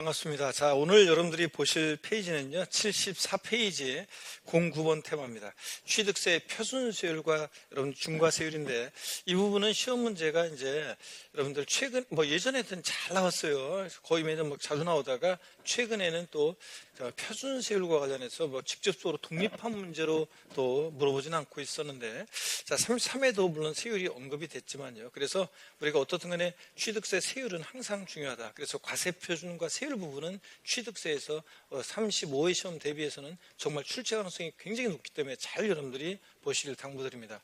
반갑습니다. 자, 오늘 여러분들이 보실 페이지는요, 74페이지 09번 테마입니다. 취득세 표준세율과 여러분 중과세율인데, 이 부분은 시험 문제가 이제 여러분들 예전에는 잘 나왔어요. 거의 매년 자주 나오다가, 최근에는 또 표준세율과 관련해서 직접적으로 독립한 문제로 또 물어보진 않고 있었는데, 자, 33에도 물론 세율이 언급이 됐지만요. 그래서 우리가 어떻든 간에 취득세 세율은 항상 중요하다. 그래서 과세표준과 세율 부분은 취득세에서 35회 시험 대비해서는 정말 출제 가능성이 굉장히 높기 때문에 잘 여러분들이 보시길 당부드립니다.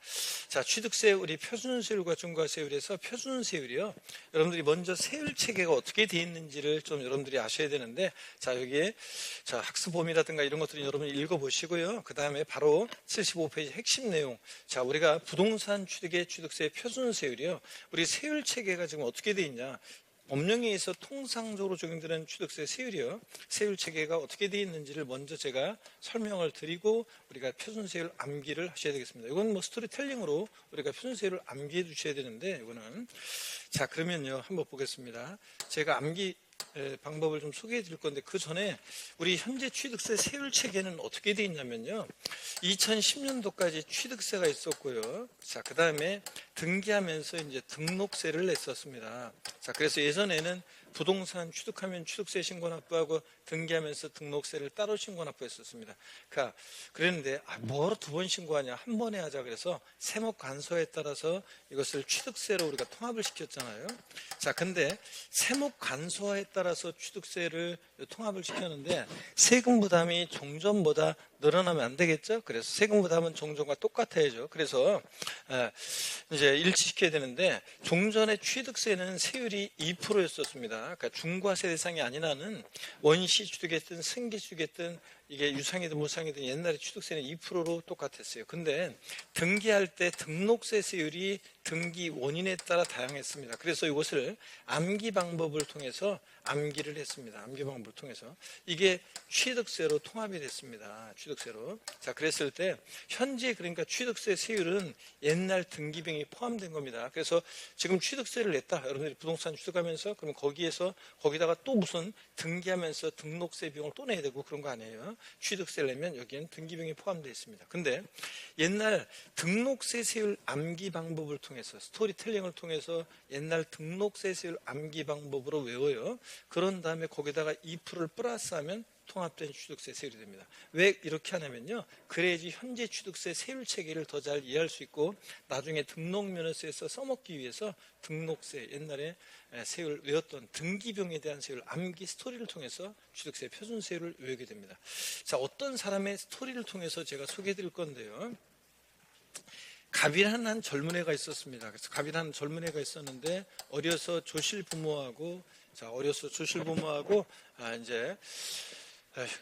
자, 취득세 우리 표준세율과 중과세율에서 표준세율이요. 여러분들이 먼저 세율 체계가 어떻게 되어 있는지를 좀 여러분들이 아셔야 되는데, 자, 여기에 자, 학습 범위라든가 이런 것들은 여러분이 읽어보시고요. 그 다음에 바로 75페이지 핵심 내용. 자, 우리가 부동산 취득의 취득세 표준세율이요. 우리 세율 체계가 지금 어떻게 되어 있냐. 법령에 의해서 통상적으로 적용되는 취득세 세율이요. 세율 체계가 어떻게 되어 있는지를 먼저 제가 설명을 드리고 우리가 표준세율 암기를 하셔야 되겠습니다. 이건 스토리텔링으로 우리가 표준세율을 암기해 주셔야 되는데, 이거는. 자, 그러면요. 한번 보겠습니다. 제가 암기 방법을 좀 소개해 드릴 건데, 그 전에 우리 현재 취득세 세율 체계는 어떻게 되어 있냐면요. 2010년도까지 취득세가 있었고요. 자, 그 다음에 등기하면서 이제 등록세를 냈었습니다. 자, 그래서 예전에는 부동산 취득하면 취득세 신고 납부하고 등기하면서 등록세를 따로 신고 납부했었습니다. 그러니까 그랬는데 뭐로 두 번 신고하냐, 한 번에 하자. 그래서 세목 간소에 따라서 이것을 취득세로 우리가 통합을 시켰잖아요. 자, 근데 세목 간소화에 따라서 취득세를 통합을 시켰는데 세금 부담이 종전보다 늘어나면 안 되겠죠. 그래서 세금 부담은 종전과 똑같아야죠. 그래서 이제 일치시켜야 되는데, 종전의 취득세는 세율이 2%였었습니다. 그러니까 중과세 대상이 아니라는 원시 취득했든 승기 취득했든 이게 유상이든 무상이든 옛날에 취득세는 2%로 똑같았어요. 근데 등기할 때 등록세 세율이 등기 원인에 따라 다양했습니다. 그래서 이것을 암기 방법을 통해서 암기를 했습니다. 암기 방법을 통해서 이게 취득세로 통합이 됐습니다. 취득세로. 자, 그랬을 때 현재 그러니까 취득세 세율은 옛날 등기비용이 포함된 겁니다. 그래서 지금 취득세를 냈다. 여러분들이 부동산 취득하면서 그러면 거기다가 또 무슨 등기하면서 등록세 비용을 또 내야 되고 그런 거 아니에요. 취득세를 내면 여기에는 등기비용이 포함되어 있습니다. 근데 옛날 등록세 세율 암기 방법을 통해서 스토리텔링을 통해서 옛날 등록세 세율 암기 방법으로 외워요. 그런 다음에 거기다가 2%를 플러스하면 통합된 취득세 세율이 됩니다. 왜 이렇게 하냐면요. 그래야지 현재 취득세 세율 체계를 더 잘 이해할 수 있고 나중에 등록면허세에서 써먹기 위해서 등록세 옛날에 세율 외웠던 등기비용에 대한 세율 암기 스토리를 통해서 취득세 표준세율을 외우게 됩니다. 자, 어떤 사람의 스토리를 통해서 제가 소개해 드릴 건데요. 갑이라는 한 젊은 애가 있었습니다. 그래서 갑이라는 젊은 애가 있었는데 어려서 조실 부모하고 이제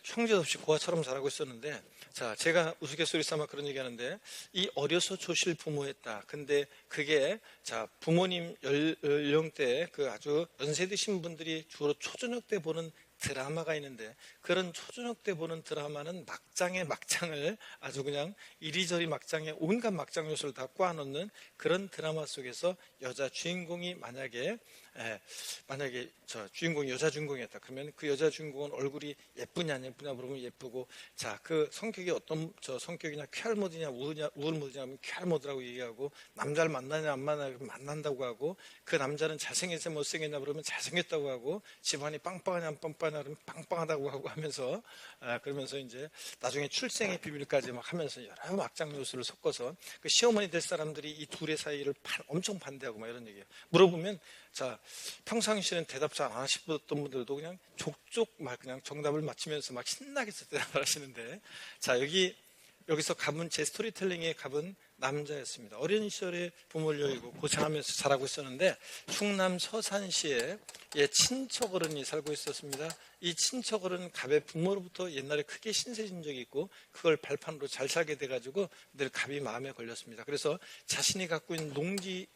형제도 없이 고아처럼 자라고 있었는데, 자, 제가 우스갯소리 삼아 그런 얘기 하는데, 이 어려서 조실 부모했다. 근데 그게, 자, 부모님 연령대 아주 연세 드신 분들이 주로 초저녁 때 보는 드라마가 있는데, 그런 초저녁 때 보는 드라마는 막장의 막장을 아주 그냥 이리저리 막장에 온갖 막장 요소를 다 꽈놓는 그런 드라마 속에서 여자 주인공이 만약에 주인공이 여자 주인공이었다. 그러면 그 여자 주인공은 얼굴이 예쁘냐 안 예쁘냐 물어보면 예쁘고, 자, 그 성격이 어떤 성격이냐, 쾌활 모드냐 우울 모드냐 하면 쾌활 모드라고 얘기하고, 남자를 만나냐 안 만나냐 만난다고 하고, 그 남자는 잘생겼냐 못생겼냐 그러면 잘생겼다고 하고, 집안이 빵빵하냐 안 빵빵하냐 그러면 빵빵하다고 하고 하면서 그러면서 이제 나중에 출생의 비밀까지 막 하면서 여러 막장 요소를 섞어서 그 시어머니 될 사람들이 이 둘의 사이를 엄청 반대하고 막 이런 얘기예요. 물어보면, 자, 평상시에는 대답 잘 안 하시던 분들도 그냥 족족 막 그냥 정답을 맞히면서 막 신나게 대답을 하시는데, 자, 여기서 갑은 제 스토리텔링의 갑은 남자였습니다. 어린 시절에 부모를 여의고 고생하면서 자라고 있었는데 충남 서산시에 친척 어른이 살고 있었습니다. 이 친척 어른 갑의 부모로부터 옛날에 크게 신세진 적이 있고 그걸 발판으로 잘 살게 돼가지고 늘 갑이 마음에 걸렸습니다. 그래서 자신이 갖고 있는 농지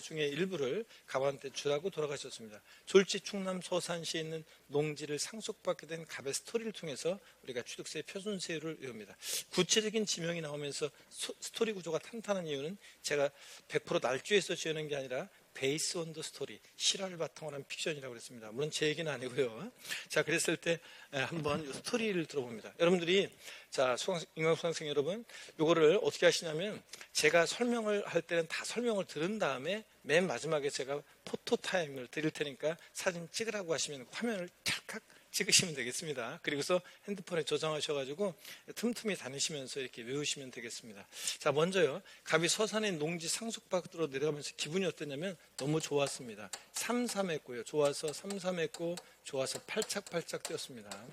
중에 일부를 갑한테 주라고 돌아가셨습니다. 졸지 충남 서산시에 있는 농지를 상속받게 된 갑의 스토리를 통해서 우리가 취득세 표준세율을 외웁니다. 구체적인 지명이 나오면서 스토리 구조가 탄탄한 이유는 제가 100% 날조해서 지어낸 게 아니라 베이스 온 더 스토리, 실화를 바탕으로 한 픽션이라고 그랬습니다. 물론 제 얘기는 아니고요. 자, 그랬을 때 한번 이 스토리를 들어봅니다. 여러분들이, 자, 인강 수강생 여러분, 요거를 어떻게 하시냐면, 제가 설명을 할 때는 다 설명을 들은 다음에 맨 마지막에 제가 포토 타임을 드릴 테니까 사진 찍으라고 하시면 화면을 찰칵 찍으시면 되겠습니다. 그리고서 핸드폰에 저장하셔가지고 틈틈이 다니시면서 이렇게 외우시면 되겠습니다. 자, 먼저요. 갑이 서산의 농지 상속받으러 내려가면서 기분이 어땠냐면 너무 좋았습니다. 삼삼했고요. 좋아서 삼삼했고, 좋아서 팔짝팔짝 뛰었습니다.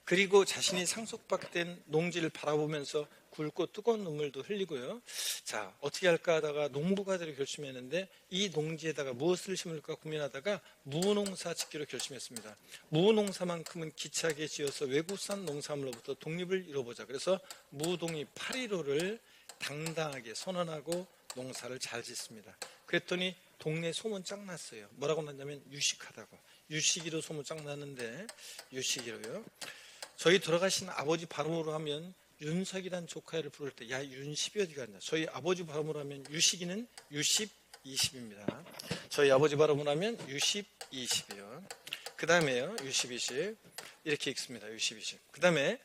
그리고 자신이 상속받된 농지를 바라보면서 굵고 뜨거운 눈물도 흘리고요. 자, 어떻게 할까 하다가 농부가 되려 결심했는데 이 농지에다가 무엇을 심을까 고민하다가 무농사 짓기로 결심했습니다. 무농사만큼은 기차게 지어서 외국산 농산물로부터 독립을 이뤄보자. 그래서 무동이 8.15를 당당하게 선언하고 농사를 잘 짓습니다. 그랬더니 동네 소문 짱 났어요. 뭐라고 났냐면 유식하다고. 유식이로 소문 짱 났는데, 유식이로요. 저희 돌아가신 아버지 발음으로 하면 윤석이란 조카를 부를 때, 야, 윤십이 어디 갔냐. 저희 아버지 발음으로 하면 유식이는 유십, 20입니다. 저희 아버지 발음으로 하면 유십, 20이요. 그 다음에요, 유십, 20. 이렇게 읽습니다. 유십, 20. 그 다음에,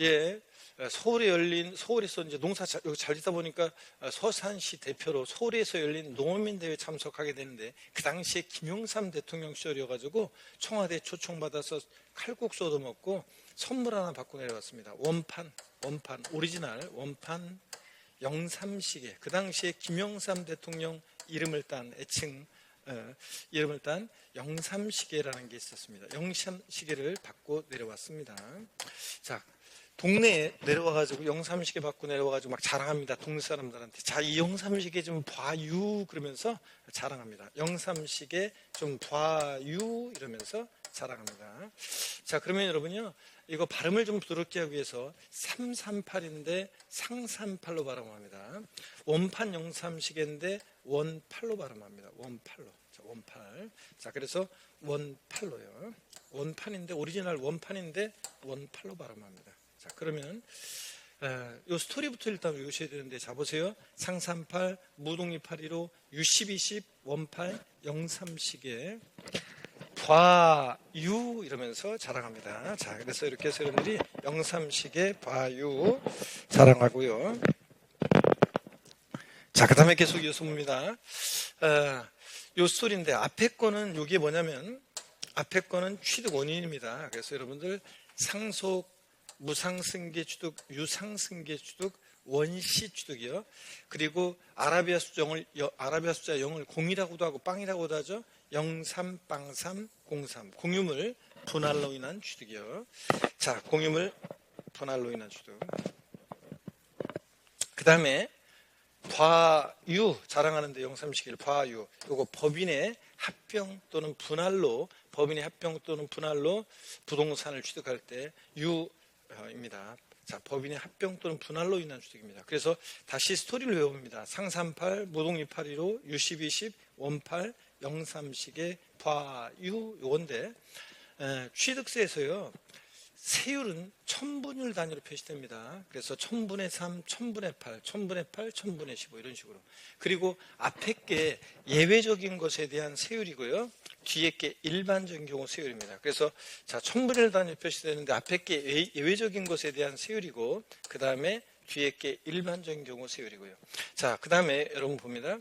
예, 서울에서 이제 농사 여기 잘 짓다 보니까 서산시 대표로 서울에서 열린 농어민대회에 참석하게 되는데, 그 당시에 김영삼 대통령 시절이어가지고 청와대 초청받아서 칼국수 얻어먹고 선물 하나 받고 내려왔습니다. 원판, 오리지널 원판 영삼시계. 그 당시에 김영삼 대통령 이름을 딴 애칭, 이름을 딴 영삼시계라는 게 있었습니다. 영삼시계를 받고 내려왔습니다. 자, 동네에 내려와가지고 영삼시계 받고 내려와가지고 막 자랑합니다. 동네 사람들한테. 자, 이 영삼시계 좀 봐유 그러면서 자랑합니다. 영삼시계 좀 봐유 이러면서 자랑합니다. 자, 그러면 여러분요, 이거 발음을 좀 부드럽게 하기 위해서 338인데 상삼팔로 발음합니다. 원판 영삼시계인데 원팔로 발음합니다. 원팔로. 자, 원팔. 자, 그래서 원팔로요. 원판인데, 오리지널 원판인데 원팔로 발음합니다. 자, 그러면 요 스토리부터 일단 외우셔야 되는데, 자, 보세요. 상삼팔, 무동이 8.15, 유십, 20, 원팔, 영삼시계, 봐유 이러면서 자랑합니다. 자, 그래서 이렇게 해서 여러분들이 영삼시계 봐유 자랑하고요. 자, 그 다음에 계속 이어서 봅니다. 요 스토리인데, 앞에 거는 이게 뭐냐면, 앞에 거는 취득 원인입니다. 그래서 여러분들 상속, 무상승계 취득, 유상승계 취득, 원시 취득이요. 그리고 아라비아 숫자 0을 공이라고도 하고 빵이라고도 하죠. 03, 빵3, 03. 공유물 분할로 인한 취득이요. 자, 공유물 분할로 인한 취득. 그 다음에 과유 자랑하는데, 영삼시계를 과유. 요거 법인의 합병 또는 분할로, 법인의 합병 또는 분할로 부동산을 취득할 때 유입니다. 자, 법인의 합병 또는 분할로 인한 취득입니다. 그래서 다시 스토리를 외워봅니다. 상삼팔, 무동이 8.15, 유십, 20, 원팔, 영삼시계, 과유 요건데, 취득세에서요, 세율은 천분율 단위로 표시됩니다. 그래서 1000분의 3, 1000분의 8, 1000분의 8, 1000분의 15 이런 식으로. 그리고 앞에 게 예외적인 것에 대한 세율이고요. 뒤에 게 일반적인 경우 세율입니다. 그래서 자, 1000분율 단위로 표시되는데 앞에 게 예외적인 것에 대한 세율이고, 그 다음에 뒤에 게 일반적인 경우 세율이고요. 자, 그 다음에 여러분 봅니다.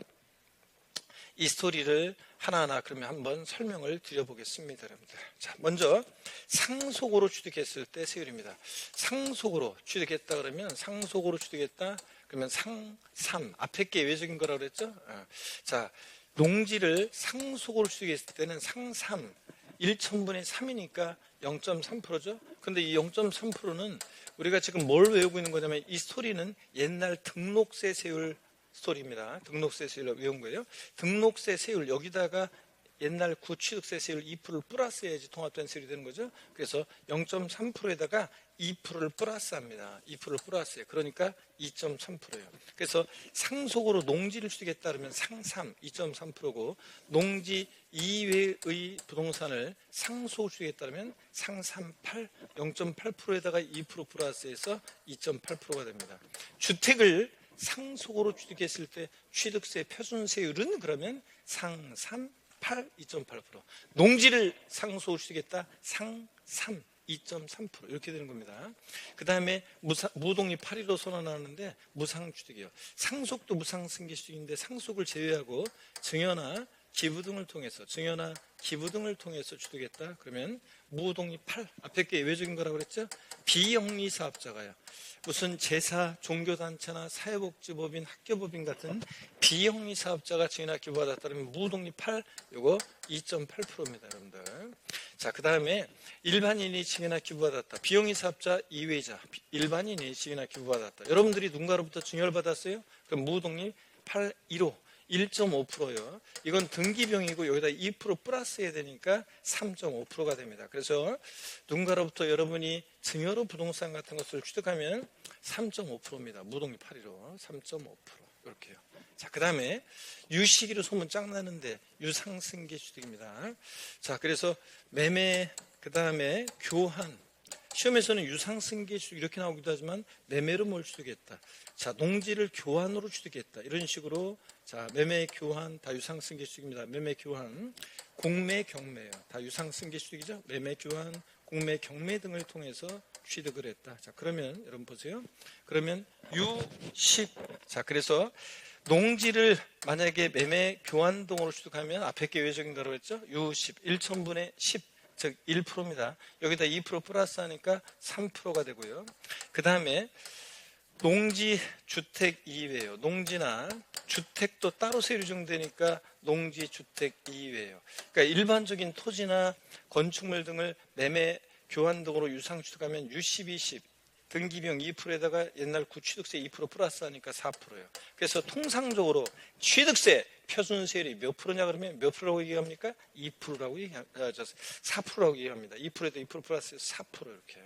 이 스토리를 하나하나 그러면 한번 설명을 드려보겠습니다, 여러분들. 자, 먼저 상속으로 취득했을 때 세율입니다. 상속으로 취득했다 그러면, 상속으로 취득했다 그러면 상삼, 앞에 게 예외적인 거라고 그랬죠? 자, 농지를 상속으로 취득했을 때는 상삼, 1,000분의 3이니까 0.3%죠? 근데 이 0.3%는 우리가 지금 뭘 외우고 있는 거냐면, 이 스토리는 옛날 등록세 세율 스토리입니다. 등록세 세율을 외운 거예요. 등록세 세율, 여기다가 옛날 구취득세 세율 2%를 플러스해야지 통합된 세율이 되는 거죠. 그래서 0.3%에다가 2%를 플러스합니다. 2%를 플러스해요. 그러니까 2.3%예요. 그래서 상속으로 농지를 취득했다 그러면 상삼 2.3%고, 농지 이외의 부동산을 상속을 취득했다 그러면 상삼팔 0.8%에다가 2% 플러스해서 2.8%가 됩니다. 주택을 상속으로 취득했을 때 취득세 표준세율은 그러면 상삼 8, 2.8%. 농지를 상속으로 취득했다. 상삼 2.3% 이렇게 되는 겁니다. 그 다음에 무독립 8위로 선언하는데 무상취득이요. 상속도 무상승계취득인데 상속을 제외하고 증여나 기부 등을 통해서 취득했다. 그러면 무독립 8, 앞에 게 예외적인 거라고 그랬죠? 비영리 사업자가요. 무슨 제사, 종교단체나 사회복지법인, 학교법인 같은 비영리 사업자가 증여나 기부받았다면 무독립 8, 요거 2.8%입니다, 여러분들. 자, 그 다음에 일반인이 증여나 기부받았다. 비영리 사업자 이외자, 일반인이 증여나 기부받았다. 여러분들이 누군가로부터 증여를 받았어요? 그럼 무독립 8, 1호. 1.5%요. 이건 등기병이고 여기다 2% 플러스 해야 되니까 3.5%가 됩니다. 그래서 누군가로부터 여러분이 증여로 부동산 같은 것을 취득하면 3.5%입니다. 무독립 8위로 3.5% 이렇게요. 자, 그 다음에 유시기로 소문 짱 나는데 유상승계 취득입니다. 자, 그래서 매매, 그 다음에 교환. 시험에서는 유상승계 취득 이렇게 나오기도 하지만 매매로 뭘 취득했다. 자, 농지를 교환으로 취득했다. 이런 식으로 자, 매매, 교환 다 유상승계 취득입니다. 매매, 교환, 공매, 경매요. 다 유상승계 취득이죠. 매매, 교환, 공매, 경매 등을 통해서 취득을 했다. 자, 그러면 여러분 보세요. 그러면 U10. 자, 그래서 농지를 만약에 매매, 교환 등으로 취득하면 앞에 게 예외적인 거라고 했죠. U10, 1천분의 10. 즉 1%입니다. 여기다 2% 플러스 하니까 3%가 되고요. 그 다음에 농지, 주택 이외예요. 농지나 주택도 따로 세율이 적용되니까 농지, 주택 이외예요. 그러니까 일반적인 토지나 건축물 등을 매매, 교환 등으로 유상취득하면 U10, 20, 등기비용 2%에다가 옛날 구취득세 2% 플러스 하니까 4%예요. 그래서 통상적으로 취득세 표준세율이 몇 프로냐 그러면 몇 프로라고 얘기합니까? 2%라고 얘기합니다. 4%라고 얘기합니다. 2%에도 2% 플러스해서 4% 이렇게.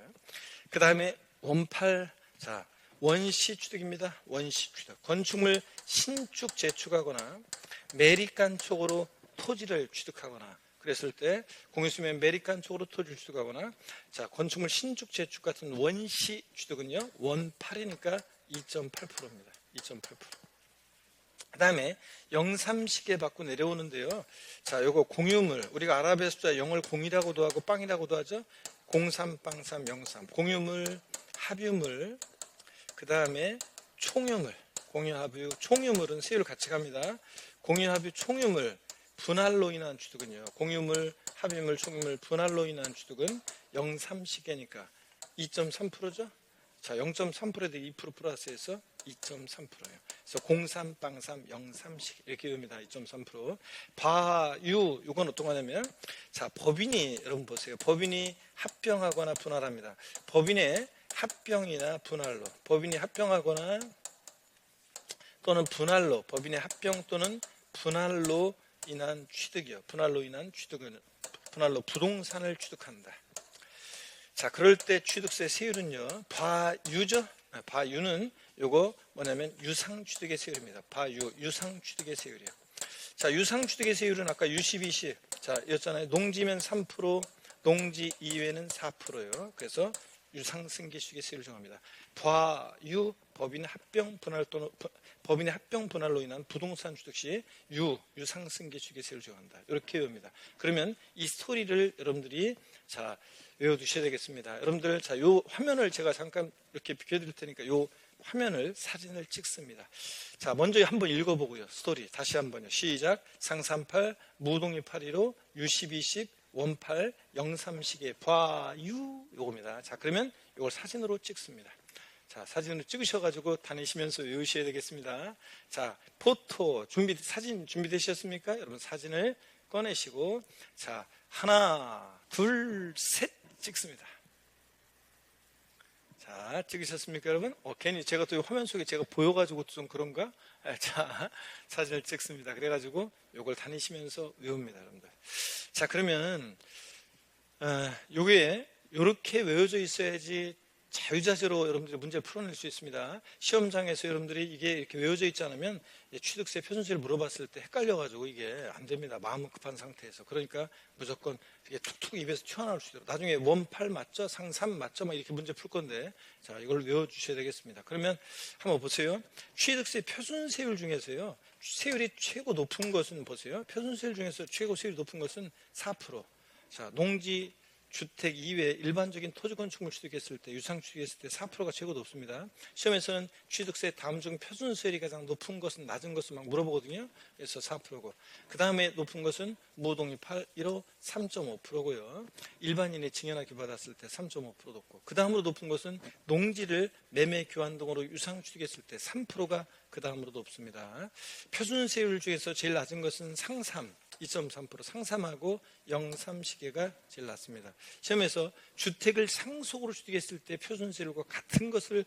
그 다음에 원팔, 자, 원시 취득입니다. 원시 취득. 건축물 신축 재축하거나 매립간 쪽으로 토지를 취득하거나 그랬을 때 공유수면 매립간 쪽으로 토지를 취득하거나 자, 건축물 신축 재축 같은 원시 취득은요. 원팔이니까 2.8%입니다. 2.8%. 그 다음에 영삼시계 받고 내려오는데요. 자, 요거 공유물. 우리가 아랍의 숫자 0을 0이라고도 하고 빵이라고도 하죠. 03, 빵3, 03. 공유물, 합유물, 그 다음에 총유물. 공유합유, 총유물은 세율 같이 갑니다. 공유합유, 총유물, 분할로 인한 취득은요. 공유물, 합유물, 총유물, 분할로 인한 취득은 03시계니까 2.3%죠. 자, 0.3%에도 2% 플러스해서 2.3%예요. 그래서 03, 빵3, 03식 이렇게 됩니다. 2.3%. 바유, 이건 어떤 거냐면 자, 법인이 여러분 보세요. 법인이 합병하거나 분할합니다. 법인의 합병이나 분할로, 법인이 합병하거나 또는 분할로, 법인의 합병 또는 분할로 인한 취득이요. 분할로 인한 취득은 분할로 부동산을 취득한다. 자, 그럴 때 취득세 세율은요. 바유죠. 바유는 요거 뭐냐면 유상취득의 세율입니다. 바유, 유상취득의 세율이요. 자, 유상취득의 세율은 아까 U10, 20. 자, 였잖아요. 농지면 3%, 농지 이외는 4%예요. 그래서 유상승계취득의 세율을 정합니다. 과유, 법인의 합병 분할 또는 법인의 합병 분할로 인한 부동산 취득 시 유상승계취득의 세율을 정한다. 이렇게 외웁니다. 그러면 이 스토리를 여러분들이 자, 외워두셔야 되겠습니다. 여러분들, 자, 요 화면을 제가 잠깐 이렇게 비켜드릴 테니까 요 화면을 사진을 찍습니다. 자, 먼저 한번 읽어보고요. 스토리 다시 한번요. 시작. 상38 무독립 815 U10, 20 원팔 03시계 과유 요겁니다. 자, 그러면 이걸 사진으로 찍습니다. 자, 사진으로 찍으셔가지고 다니시면서 외우셔야 되겠습니다. 자, 포토 사진 준비되셨습니까? 여러분 사진을 꺼내시고 자, 하나, 둘, 셋 찍습니다. 자, 찍으셨습니까, 여러분? 괜히 제가 또 화면 속에 제가 보여가지고 좀 그런가? 자, 사진을 찍습니다. 그래가지고 요걸 다니시면서 외웁니다, 여러분들. 자, 그러면 요게 요렇게 외워져 있어야지 자유자재로 여러분들이 문제를 풀어낼 수 있습니다. 시험장에서 여러분들이 이게 이렇게 외워져 있지 않으면 취득세 표준세를 물어봤을 때 헷갈려가지고 이게 안 됩니다. 마음은 급한 상태에서. 그러니까 무조건 이게 툭툭 입에서 튀어나올 수 있도록. 나중에 원8 맞죠? 상3 맞죠? 막 이렇게 문제 풀 건데, 자, 이걸 외워주셔야 되겠습니다. 그러면 한번 보세요. 취득세 표준세율 중에서요, 세율이 최고 높은 것은 보세요. 표준세율 중에서 최고 세율이 높은 것은 4%. 자, 농지 주택 이외에 일반적인 토지 건축물 취득했을 때, 유상 취득했을 때 4%가 최고 높습니다. 시험에서는 취득세 다음 중 표준세율이 가장 높은 것은 낮은 것은 막 물어보거든요. 그래서 4%고, 그 다음에 높은 것은 무동이 1호 3.5%고요. 일반인이 증여나 기부받았을 때 3.5% 높고, 그 다음으로 높은 것은 농지를 매매 교환 등으로 유상 취득했을 때 3%가 그 다음으로 높습니다. 표준세율 중에서 제일 낮은 것은 상삼 2.3%, 상삼하고 영삼시계가 제일 낮습니다. 시험에서 주택을 상속으로 취득했을 때 표준세율과 같은 것을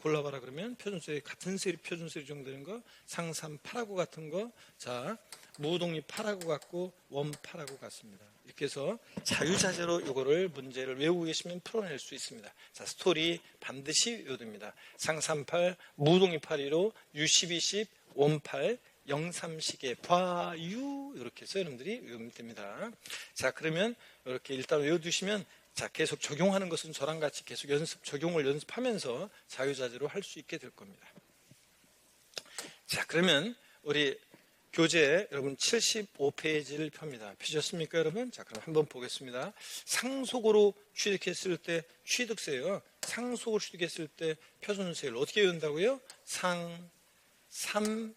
골라봐라 그러면 표준세 같은 세율 표준세율 정도되는 거, 상삼 8하고 같은 거, 자 무동이 8하고 같고 원 8하고 같습니다. 이렇게 해서 자유자재로 이거를 문제를 외우고 계시면 풀어낼 수 있습니다. 자, 스토리 반드시 외워야 됩니다. 상삼 8, 무동이 8이로 유12, 10, 원 8, 영삼시계, 과유 이렇게 해서 여러분들이 외우면 됩니다. 자, 그러면 이렇게 일단 외워두시면 자, 계속 적용하는 것은 저랑 같이 계속 적용을 연습하면서 자유자재로 할 수 있게 될 겁니다. 자, 그러면 우리 교재 여러분 75페이지를 펴니다. 펴셨습니까, 여러분? 자, 그럼 한번 보겠습니다. 상속으로 취득했을 때 취득세요. 상속으로 취득했을 때 표준세율 어떻게 외운다고요? 상 3,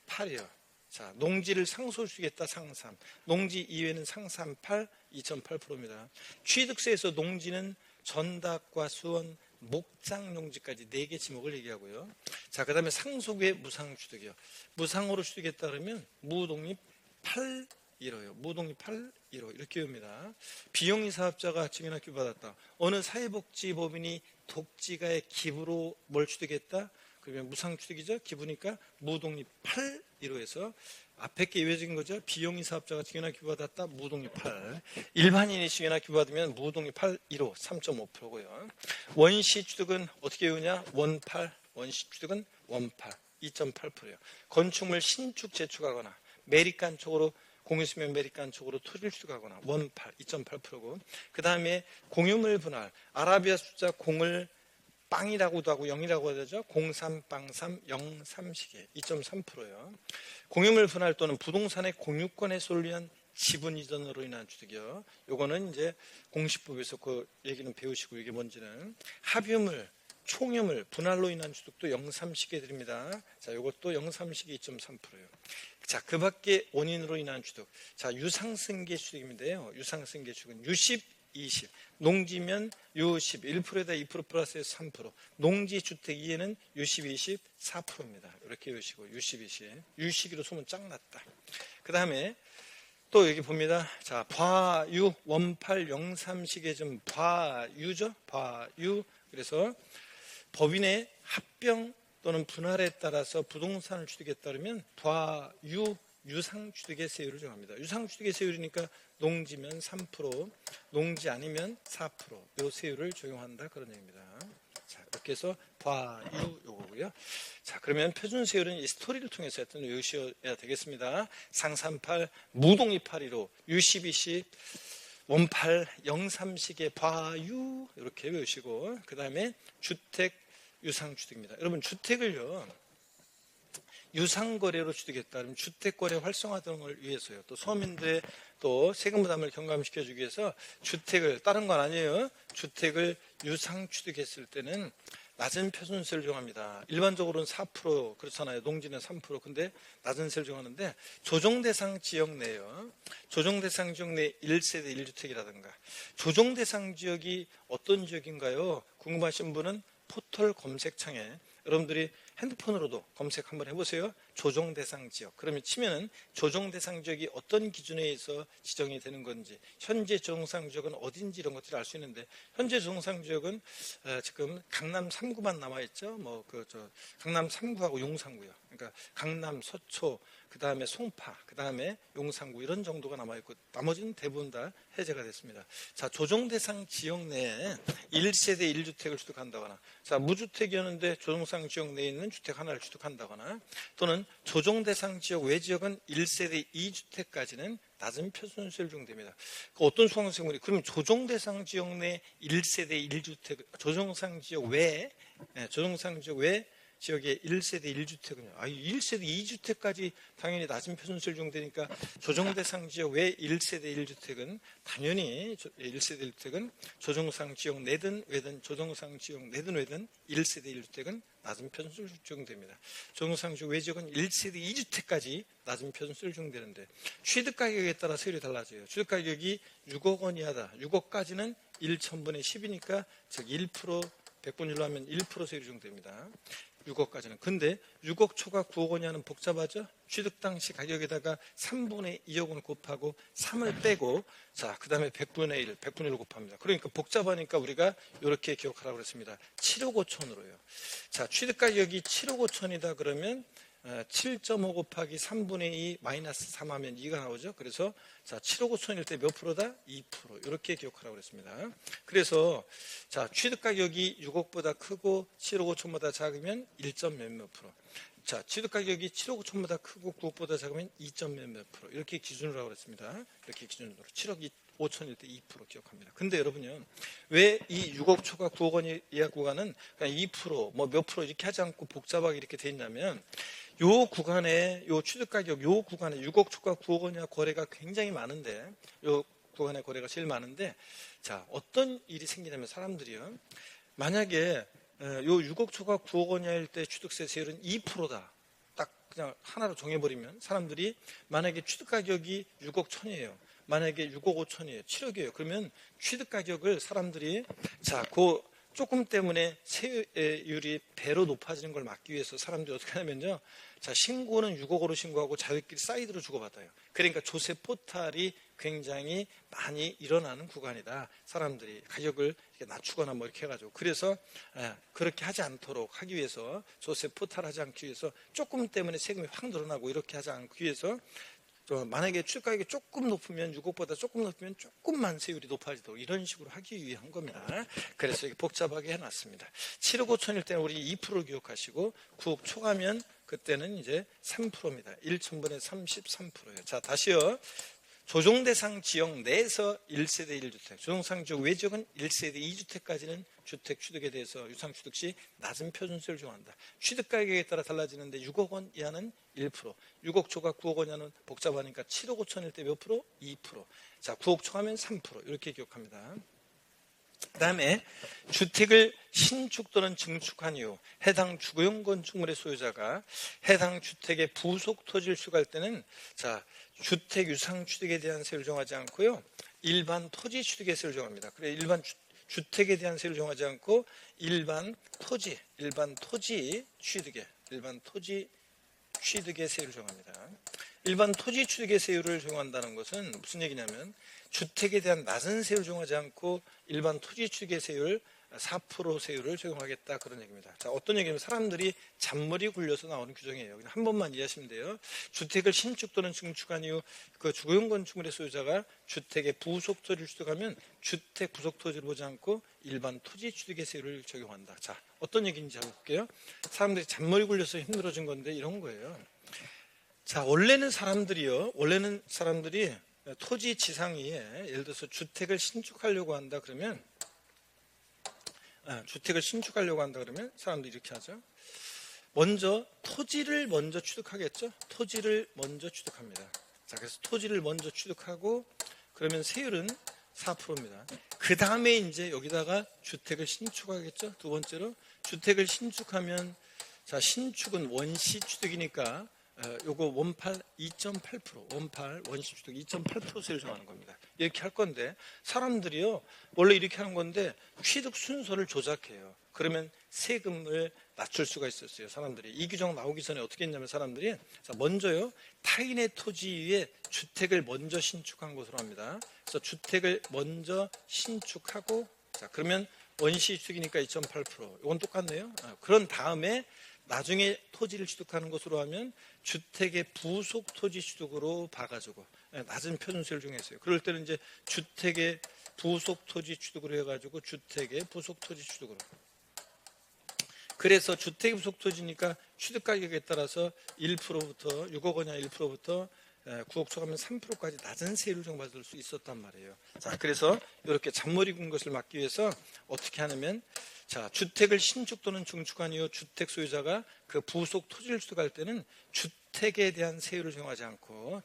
8이요. 자, 농지를 상속으로 취득했다, 상삼. 농지 이외에는 상삼 8, 2.8%입니다. 취득세에서 농지는 전답과 수원, 목장 농지까지 4개 지목을 얘기하고요. 자, 그 다음에 상속의 무상취득이요. 무상으로 취득했다 그러면 무독립 8, 1호요. 무독립 8, 1호 이렇게 외웁니다. 비영리 사업자가 증여나 기부받았다. 어느 사회복지법인이 독지가의 기부로 뭘 취득했다? 그러면 무상취득이죠. 기부니까 무독립 8, 1호에서 앞에 게 예외적인 거죠. 비영리 사업자가 증여나 기부받았다. 무독립 8. 일반인이 증여나 기부받으면 무독립 8, 1호 3.5%고요. 원시 취득은 어떻게 외우냐? 원 8. 원시 취득은 원 8. 2.8%예요. 건축물 신축 재축하거나 매립간 쪽으로 공유수면 매립간 쪽으로 토지를 취득하거나 원 8. 2.8%고 그 다음에 공유물 분할 아라비아 숫자 0을 빵이라고도 하고 0이라고 하죠. 03, 빵3, 03시계 2.3%예요. 공유물 분할 또는 부동산의 공유권에 솔리한 지분 이전으로 인한 취득이요. 요거는 이제 공시법에서 그 얘기는 배우시고 이게 뭔지는 합유물, 총유물, 분할로 인한 취득도 03시계 드립니다. 자, 요것도 03시계 2.3%예요. 자, 그 밖에 원인으로 인한 취득. 자, 유상승계 취득인데요. 유상승계 취득은 유십 20. 농지면 유10 1%에다 2% 플러스해서 3%. 농지주택 이에는 유10 20 4%입니다. 이렇게 외우시고 유10 20. 유시기로 소문 짱 났다. 그 다음에 또 여기 봅니다. 자, 과유 원팔 영삼식의 좀 과유죠. 과유. 그래서 법인의 합병 또는 분할에 따라서 부동산을 취득했다 그러면 과유 유상취득의 세율을 정합니다. 유상취득의 세율이니까 농지면 3%, 농지 아니면 4%, 요 세율을 적용한다 그런 얘기입니다. 자, 이렇게 해서 과유 요거고요. 자, 그러면 표준세율은 이 스토리를 통해서 했던 외우셔야 되겠습니다. 상38, 무동이 815, 유12시, 원8, 영삼식의 과유 이렇게 외우시고 그 다음에 주택 유상취득입니다. 여러분 주택을요. 유상거래로 취득했다. 그러면 주택거래 활성화 등을 위해서요. 또 서민들의 또 세금 부담을 경감시켜주기 위해서 주택을, 다른 건 아니에요. 주택을 유상 취득했을 때는 낮은 표준세를 정합니다. 일반적으로는 4% 그렇잖아요. 농지는 3%. 근데 낮은 세를 정하는데 조정대상 지역 내요. 조정대상 지역 내 1세대 1주택이라든가 조정대상 지역이 어떤 지역인가요? 궁금하신 분은 포털 검색창에 여러분들이 핸드폰으로도 검색 한번 해보세요. 조정 대상 지역. 그러면 치면은 조정 대상 지역이 어떤 기준에 의해서 지정이 되는 건지, 현재 조정 지역은 어딘지 이런 것들을 알 수 있는데, 현재 조정 지역은 지금 강남 3구만 남아 있죠. 강남 3구하고 용산구요. 그러니까 강남, 서초, 그 다음에 송파, 그 다음에 용산구 이런 정도가 남아있고 나머지는 대부분 다 해제가 됐습니다. 자, 조정 대상 지역 내에 1세대 1주택을 취득한다거나, 자, 무주택이었는데 조정 대상 지역 내에 있는 주택 하나를 취득한다거나, 또는 조정 대상 지역 외 지역은 1세대 2주택까지는 낮은 표준세율 적용됩니다. 어떤 수강생분이 그러면 조정 대상 지역 내 1세대 1주택, 조정 대상 지역 외 지역의 1세대 1주택은요. 1세대 2주택까지 당연히 낮은 표준세율 적용되니까 조정 대상 지역 외 1세대 1주택은 당연히 1세대 1주택은 조정 대상 지역 내든 외든 조정 대상 지역 내든 외든 1세대 1주택은 낮은 표준세율 적용됩니다. 조정 대상 지역 외 지역은 1세대 2주택까지 낮은 표준세율 적용되는데 취득 가격에 따라 세율이 달라져요. 취득 가격이 6억 원 이하다. 6억까지는 1,000분의 10이니까 즉 1% 100분율로 하면 1% 세율이 적용됩니다. 6억까지는. 근데 6억 초과 9억 원이 하는 복잡하죠? 취득 당시 가격에다가 3분의 2억 원을 곱하고 3을 빼고, 자, 그 다음에 100분의 1, 100분의 1을 곱합니다. 그러니까 복잡하니까 우리가 이렇게 기억하라고 그랬습니다. 7억 5천으로요. 자, 취득 가격이 7억 5천이다 그러면 7.5 곱하기 3분의 2 마이너스 3 하면 2가 나오죠. 그래서 자, 7억 5천일 때 몇 프로다? 2%. 이렇게 기억하라고 그랬습니다. 그래서 자, 취득 가격이 6억보다 크고 7억 5천보다 작으면 1점 몇몇 프로. 자, 취득 가격이 7억 5천보다 크고 9억보다 작으면 2점 몇몇 프로. 이렇게 기준으로 하고 그랬습니다. 이렇게 기준으로 7억 5천일 때 2% 기억합니다. 근데 여러분요, 왜 이 6억 초과 9억 원 이하 구간은 그냥 2%, 뭐 몇 프로 이렇게 하지 않고 복잡하게 이렇게 돼 있냐면, 요 구간에, 요 취득 가격, 요 구간에 6억 초과 9억 원 이하 거래가 굉장히 많은데, 요 구간의 거래가 제일 많은데, 자, 어떤 일이 생기냐면 사람들이요, 만약에 요 6억 초과 9억 원 이하일 때 취득세 세율은 2%다. 딱 그냥 하나로 정해버리면 사람들이 만약에 취득 가격이 6억 천이에요. 만약에 6억 5천이에요. 7억이에요. 그러면 취득 가격을 사람들이 자, 그 조금 때문에 세율이 배로 높아지는 걸 막기 위해서 사람들이 어떻게 하냐면요. 자, 신고는 6억으로 신고하고 자기끼리 사이드로 주고받아요. 그러니까 조세 포탈이 굉장히 많이 일어나는 구간이다. 사람들이 가격을 이렇게 낮추거나 뭐 이렇게 해가지고. 그래서 그렇게 하지 않도록 하기 위해서 조세 포탈하지 않기 위해서 조금 때문에 세금이 확 늘어나고 이렇게 하지 않기 위해서 만약에 취득 가격이 조금 높으면 6억보다 조금 높으면 조금만 세율이 높아지도록 이런 식으로 하기 위한 겁니다. 그래서 이렇게 복잡하게 해놨습니다. 7억 5천일 때는 우리 2%를 기억하시고 9억 초과면 그때는 이제 3%입니다. 1,000분의 33%예요. 자, 다시요. 조정 대상 지역 내에서 1세대 1주택, 조정 대상 지역 외 지역은 1세대 2주택까지는 주택 취득에 대해서 유상 취득 시 낮은 표준세율을 적용한다. 취득 가격에 따라 달라지는데 6억 원 이하는 1%, 6억 초과 9억 원 이하는 복잡하니까 7억 5천일 때 몇 프로? 2%. 자, 9억 초과면 3%. 이렇게 기억합니다. 그 다음에 주택을 신축 또는 증축한 이후 해당 주거용 건축물의 소유자가 해당 주택의 부속 토지를 취득할 때는 자, 주택 유상 취득에 대한 세율을 정하지 않고요. 일반 토지 취득의 세율을 정합니다. 그래 일반 주택에 대한 세율을 정하지 않고 일반 토지 취득의 세율을 정합니다. 일반 토지 취득의 세율을 적용한다는 것은 무슨 얘기냐면 주택에 대한 낮은 세율을 적용하지 않고 일반 토지 취득의 세율 4% 세율을 적용하겠다 그런 얘기입니다. 자, 어떤 얘기냐면 사람들이 잔머리 굴려서 나오는 규정이에요. 그냥 한 번만 이해하시면 돼요. 주택을 신축 또는 증축한 이후 그 주거용 건축물의 소유자가 주택의 부속 토지를 취득하면 주택 부속 토지를 보지 않고 일반 토지 취득의 세율을 적용한다. 자, 어떤 얘기인지 한번 볼게요. 사람들이 잔머리 굴려서 힘들어진 건데 이런 거예요. 자, 원래는 사람들이 토지 지상위에 예를 들어서 주택을 신축하려고 한다 그러면 사람들이 이렇게 하죠. 먼저 토지를 먼저 취득하겠죠. 토지를 먼저 취득합니다. 자, 그래서 토지를 먼저 취득하고 그러면 세율은 4%입니다. 그 다음에 이제 여기다가 주택을 신축하겠죠. 두 번째로 주택을 신축하면 자, 신축은 원시 취득이니까 요거 원팔 2.8%, 원팔 원시 취득 2.8%세를 정하는 겁니다. 이렇게 할 건데 사람들이요 원래 이렇게 하는 건데 취득 순서를 조작해요. 그러면 세금을 낮출 수가 있었어요. 사람들이 이 규정 나오기 전에 어떻게 했냐면 사람들이 먼저요 타인의 토지 위에 주택을 먼저 신축한 것으로 합니다. 그래서 주택을 먼저 신축하고 자 그러면 원시 취득이니까 2.8% 이건 똑같네요. 그런 다음에 나중에 토지를 취득하는 것으로 하면 주택의 부속 토지 취득으로 봐가지고 낮은 표준세를 정했어요. 그럴 때는 이제 주택의 부속 토지 취득으로 해가지고 주택의 부속 토지 취득으로. 그래서 주택의 부속 토지니까 취득 가격에 따라서 1%부터 6억 원이나 1%부터 9억 초과하면 3%까지 낮은 세율을 정받을 수 있었단 말이에요. 자, 그래서 이렇게 잔머리 군 것을 막기 위해서 어떻게 하냐면 자, 주택을 신축 또는 증축한 이후 주택 소유자가 그 부속 토지를 취득할 때는 주택에 대한 세율을 정하지 않고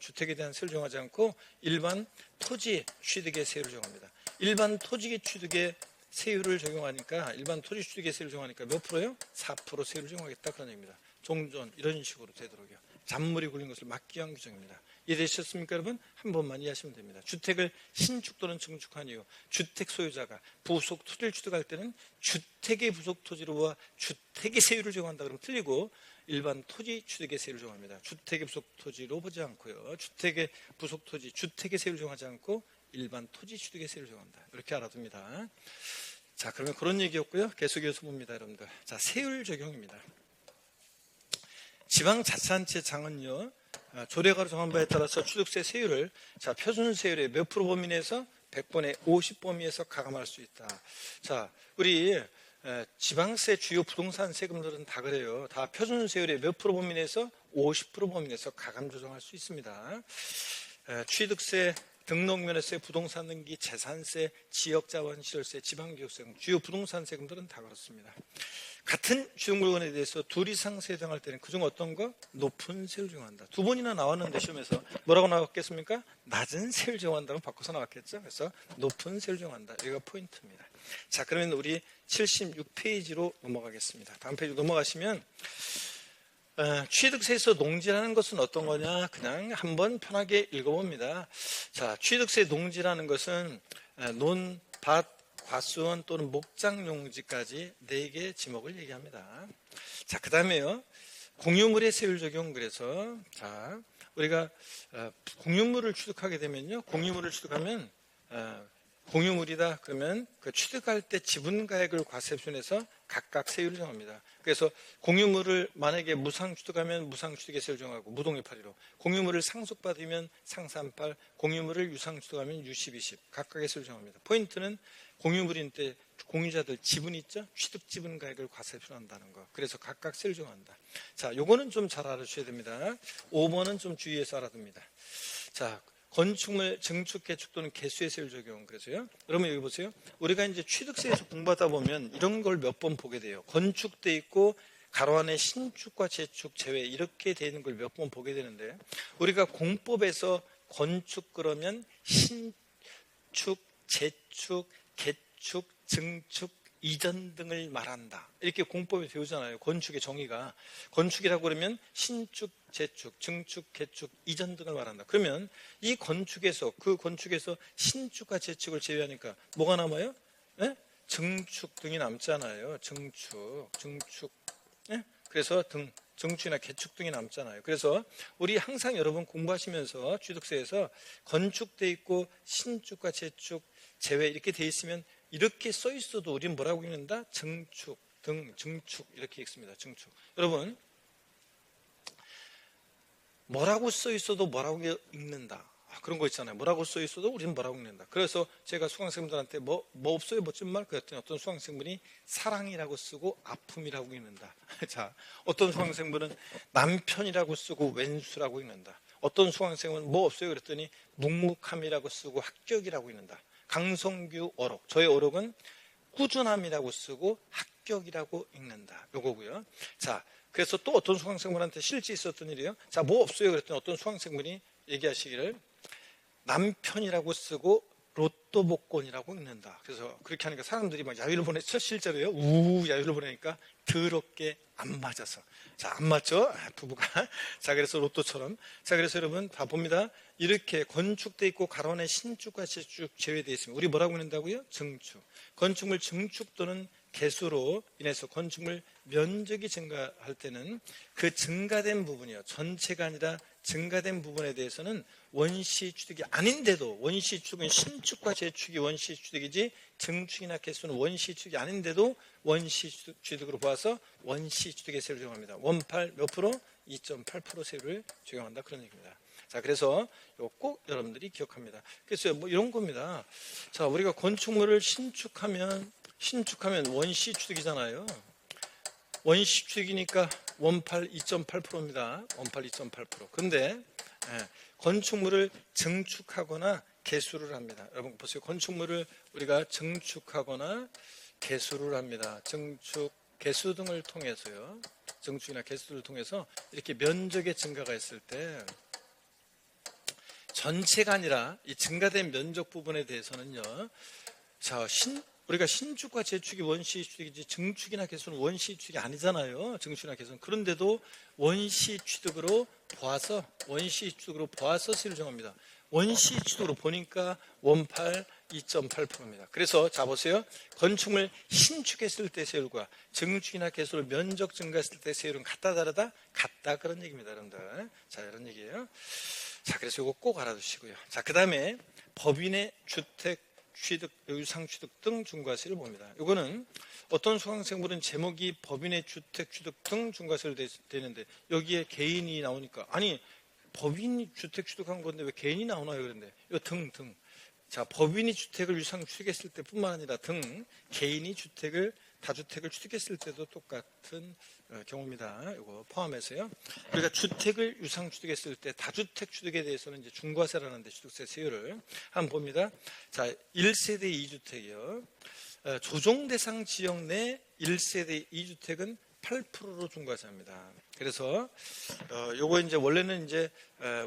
일반 토지 취득의 세율을 정합니다. 일반 토지 취득의 세율을 적용하니까 몇 프로요? 4% 세율을 적용하겠다 그런 얘기입니다. 종전 이런 식으로 되도록요. 잔물이 굴린 것을 막기 위한 규정입니다. 이해되셨습니까 여러분? 한 번만 이해하시면 됩니다. 주택을 신축 또는 증축한 이후 주택 소유자가 부속 토지를 취득할 때는 주택의 부속 토지로와 주택의 세율을 적용한다 그러면 틀리고 일반 토지 취득의 세율을 적용합니다. 주택의 부속 토지로 보지 않고요. 주택의 부속 토지, 주택의 세율을 적용하지 않고 일반 토지 취득의 세율을 적용한다. 이렇게 알아둡니다. 자, 그러면 그런 얘기였고요. 계속해서 봅니다, 여러분들. 자, 세율 적용입니다. 지방자치단체장은요, 조례가로 정한 바에 따라서 취득세 세율을 자, 표준세율의 몇 프로 범위 내에서 100번의 50 범위에서 가감할 수 있다. 자, 우리 지방세 주요 부동산 세금들은 다 그래요. 다 표준세율의 몇 프로 범위 내에서 50% 범위 내에서 가감 조정할 수 있습니다. 취득세, 등록면허세, 부동산 등기, 재산세, 지역자원시설세, 지방교육세 등 주요 부동산 세금들은 다 그렇습니다. 같은 취득 물건에 대해서 둘 이상 세정할 때는 그중 어떤 거? 높은 세율 적용한다. 두 번이나 나왔는데 시험에서 뭐라고 나왔겠습니까? 낮은 세율 적용한다고 바꿔서 나왔겠죠. 그래서 높은 세율 적용한다. 여기가 포인트입니다. 자, 그러면 우리 76페이지로 넘어가겠습니다. 다음 페이지 넘어가시면 취득세에서 농지라는 것은 어떤 거냐? 그냥 한번 편하게 읽어봅니다. 자, 취득세 농지라는 것은 논, 밭, 과수원 또는 목장용지까지 4개 지목을 얘기합니다. 자, 그 다음에요. 공유물의 세율 적용. 그래서 자, 우리가 공유물을 취득하게 되면요. 공유물을 취득하면 공유물이다 그러면 그 취득할 때 지분가액을 과세표준해서 각각 세율을 정합니다. 그래서 공유물을 만약에 무상 취득하면 무상 취득의 세율을 정하고 무동일파리로, 공유물을 상속받으면 상산팔, 공유물을 유상 취득하면 유십, 이십 각각의 세율을 정합니다. 포인트는 공유물인 때 공유자들 지분 있죠? 취득 지분가액을 과세표준한다는 거. 그래서 각각 세율을 정한다. 자, 요거는 좀 잘 알아주셔야 됩니다. 5번은 좀 주의해서 알아둡니다. 자, 건축물 증축, 개축 또는 개수의 세율 적용. 그래서요. 여러분 여기 보세요. 우리가 이제 취득세에서 공부하다 보면 이런 걸 몇 번 보게 돼요. 건축돼 있고 가로 안에 신축과 재축, 제외 이렇게 되어 있는 걸 몇 번 보게 되는데 우리가 공법에서 건축 그러면 신축, 재축, 개축, 증축, 이전 등을 말한다. 이렇게 공법에 배우잖아요. 건축의 정의가. 건축이라고 그러면 신축, 재축, 증축, 개축, 이전 등을 말한다. 그러면 이 건축에서 그 건축에서 신축과 재축을 제외하니까 뭐가 남아요? 네? 증축 등이 남잖아요. 증축. 네? 그래서 증축이나 개축 등이 남잖아요. 그래서 우리 항상 여러분 공부하시면서 취득세에서 건축돼 있고 신축과 재축, 제외 이렇게 돼 있으면 이렇게 써 있어도 우리는 뭐라고 읽는다? 증축, 증축 이렇게 읽습니다. 증축. 여러분 뭐라고 써 있어도 뭐라고 읽는다. 그런 거 있잖아요. 뭐라고 써 있어도 우리는 뭐라고 읽는다. 그래서 제가 수강생분들한테 뭐 없어요? 멋진 말? 그랬더니 어떤 수강생분이 사랑이라고 쓰고 아픔이라고 읽는다. 자, 어떤 수강생분은 남편이라고 쓰고 왼수라고 읽는다. 어떤 수강생은 뭐 없어요? 그랬더니 묵묵함이라고 쓰고 합격이라고 읽는다. 강성규 어록. 저의 어록은 꾸준함이라고 쓰고 합격이라고 읽는다. 요거고요. 자, 그래서 또 어떤 수강생분한테 실제 있었던 일이에요. 자, 뭐 없어요? 그랬더니 어떤 수강생분이 얘기하시기를 남편이라고 쓰고 로또 복권이라고 읽는다. 그래서 그렇게 하니까 사람들이 막 야유를 보냈죠. 실제로요. 야유를 보내니까 더럽게 안 맞아서. 자, 안 맞죠? 부부가. 자, 그래서 로또처럼. 자, 그래서 여러분 다 봅니다. 이렇게 건축돼 있고 가론에 신축과 재축 제외되어 있습니다. 우리 뭐라고 읽는다고요? 증축. 건축물 증축 또는 개수로 인해서 건축물 면적이 증가할 때는 그 증가된 부분이요. 전체가 아니라 증가된 부분에 대해서는 원시 취득이 아닌데도, 원시 취득은 신축과 재축이 원시 취득이지 증축이나 개수는 원시 취득이 아닌데도 원시 취득으로 보아서 원시 취득의 세율을 적용합니다. 원팔 몇 프로? 2.8% 세율을 적용한다. 그런 얘기입니다. 자, 그래서 이거 꼭 여러분들이 기억합니다. 그래서 뭐 이런 겁니다. 자, 우리가 건축물을 신축하면 원시 취득이잖아요. 원시 취득이니까 원팔 2.8%입니다. 원팔 2.8%. 근데 건축물을 증축하거나 개수를 합니다. 여러분 보세요. 건축물을 우리가 증축하거나 개수를 합니다. 증축, 개수 등을 통해서요. 증축이나 개수를 통해서 이렇게 면적의 증가가 있을 때 전체가 아니라 이 증가된 면적 부분에 대해서는요. 자, 우리가 신축과 재축이 원시 취득이지 증축이나 개수는 원시 취득이 아니잖아요. 증축이나 개수는. 그런데도 원시 취득으로 보아서 세율을 정합니다. 원시 취득으로 보니까 원팔 2.8%입니다. 그래서 자 보세요. 건축물 신축했을 때 세율과 증축이나 개수로 면적 증가했을 때 세율은 같다 다르다? 같다. 그런 얘기입니다, 여러분들. 자, 이런 얘기예요. 자, 그래서 이거 꼭 알아두시고요. 자, 그 다음에 법인의 주택 취득, 유상취득 등 중과세를 봅니다. 이거는 어떤 수강생분은 제목이 법인의 주택 취득 등 중과세로 되는데 여기에 개인이 나오니까 아니 법인이 주택 취득한 건데 왜 개인이 나오나요? 그런데 이 등. 자, 법인이 주택을 유상 취득했을 때뿐만 아니라 개인이 다주택을 취득했을 때도 똑같은 경우입니다. 이거 포함해서요. 우리가 주택을 유상 취득했을 때 다주택 취득에 대해서는 이제 중과세라는데 취득세 세율을 한번 봅니다. 자, 1세대 2주택이요. 조정 대상 지역 내 1세대 2주택은 8%로 중과세합니다. 그래서 요거 이제 원래는 이제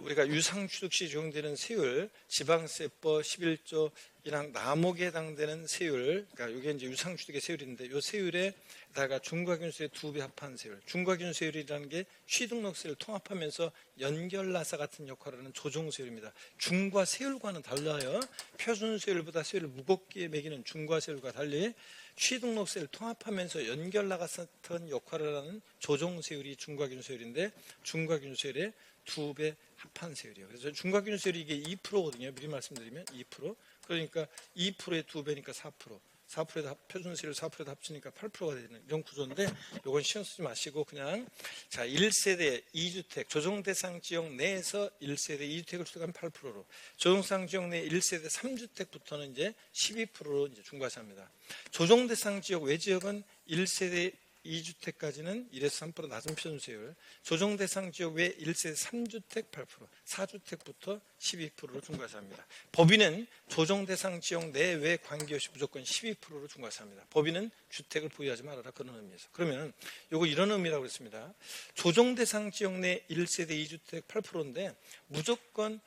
우리가 유상 취득 시 적용되는 세율, 지방세법 11조이랑 남목에 해당되는 세율, 그러니까 이게 이제 유상 취득의 세율인데 요 세율에다가 중과균세의 2배 합한 세율, 중과균세율이라는 게 취등록세를 통합하면서 연결나사 같은 역할을 하는 조정세율입니다. 중과세율과는 달라요. 표준세율보다 세율을 무겁게 매기는 중과세율과 달리 취등록세를 통합하면서 연결나사 같은 역할을 하는 조정세율이 중과균세율인데 중과균세율의 2배 합한 세율이에요. 그래서 중과균세율이 이게 2%거든요. 미리 말씀드리면 2%. 그러니까 2%의 2배니까 4%. 4%에다 표준세율 4%에다 합치니까 8%가 되는 이런 구조인데 이건 신경 쓰지 마시고 그냥 자 1세대 2주택 조정대상 지역 내에서 1세대 2주택을 취득하면 8%로 조정대상 지역 내 1세대 3주택부터는 이제 12%로 이제 중과세합니다. 조정대상 지역 외 지역은 1세대 2주택까지는 1에서 3% 낮은 표준세율, 조정대상 지역 외 1세대 3주택 8%, 4주택부터 12%로 중과세합니다. 법인은 조정대상 지역 내외 관계없이 무조건 12%로 중과세합니다. 법인은 주택을 보유하지 말아라 그런 의미에서. 그러면 이거 이런 의미라고 했습니다. 조정대상 지역 내 1세대 2주택 8%인데 무조건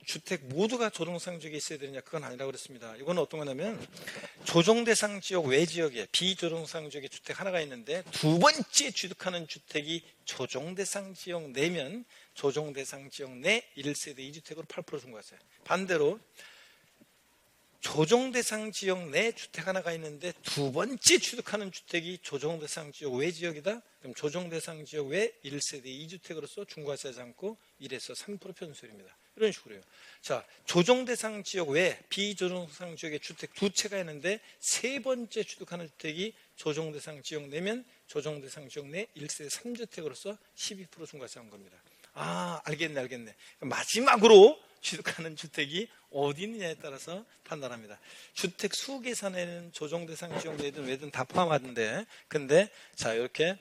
주택 모두가 조정대상 지역에 있어야 되느냐 그건 아니라고 그랬습니다. 이건 어떤 거냐면 조정대상 지역 외 지역에 비조정대상 지역에 주택 하나가 있는데 두 번째 취득하는 주택이 조정대상 지역 내면 조정대상 지역 내 1세대 2주택으로 8% 중과세. 반대로 조정대상 지역 내 주택 하나가 있는데 두 번째 취득하는 주택이 조정대상 지역 외 지역이다. 그럼 조정대상 지역 외 1세대 2주택으로서 중과세하지 않고 1에서 3% 표준세율입니다. 이런 식으로요. 자, 조정대상 지역 외 비조정대상 지역에 주택 두 채가 있는데 세 번째 취득하는 주택이 조정대상 지역 내면 조정대상 지역 내 1세대 3주택으로서 12% 중과세한 겁니다. 아, 알겠네. 마지막으로 취득하는 주택이 어디 있느냐에 따라서 판단합니다. 주택 수 계산에는 조정대상 지역 내든 외든 다 포함하던데 근데 자 이렇게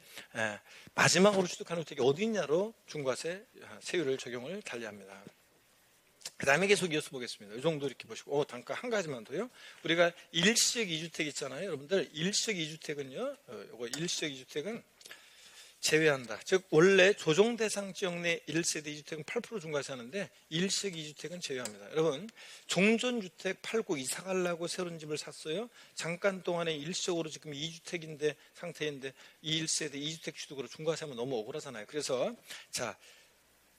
마지막으로 취득하는 주택이 어디 있냐로 중과세 세율을 적용을 달리합니다. 그 다음에 계속 이어서 보겠습니다. 이 정도 이렇게 보시고 단가 한 가지만 더요. 우리가 일시적 2주택 있잖아요. 여러분들 일시적 2주택은요. 요거 일시적 2주택은 제외한다. 즉 원래 조정 대상 지역 내 1세대 2주택은 8% 중과세 하는데 1식 2주택은 제외합니다. 여러분 종전주택 팔고 이사 가려고 새로운 집을 샀어요. 잠깐 동안에 일시적으로 지금 2주택인데 상태인데 1세대 2주택 취득으로 중과세하면 너무 억울하잖아요. 그래서 자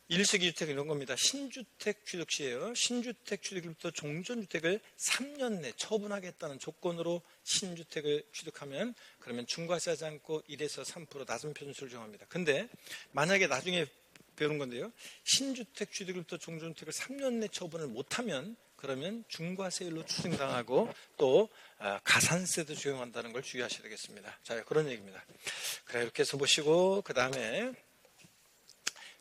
1식 2주택 이런 겁니다. 신주택 취득 시에요. 신주택 취득일부터 종전주택을 3년 내 처분하겠다는 조건으로 신주택을 취득하면 그러면 중과세하지 않고 1에서 3% 낮은 편수를 정합니다. 근데 만약에 나중에 배우는 건데요. 신주택 취득일부터 종전주택을 3년 내 처분을 못하면 그러면 중과세율로 추징당하고 또 가산세도 적용한다는 걸 주의하셔야 되겠습니다. 자, 그런 얘기입니다. 그래, 이렇게 해서 보시고 그 다음에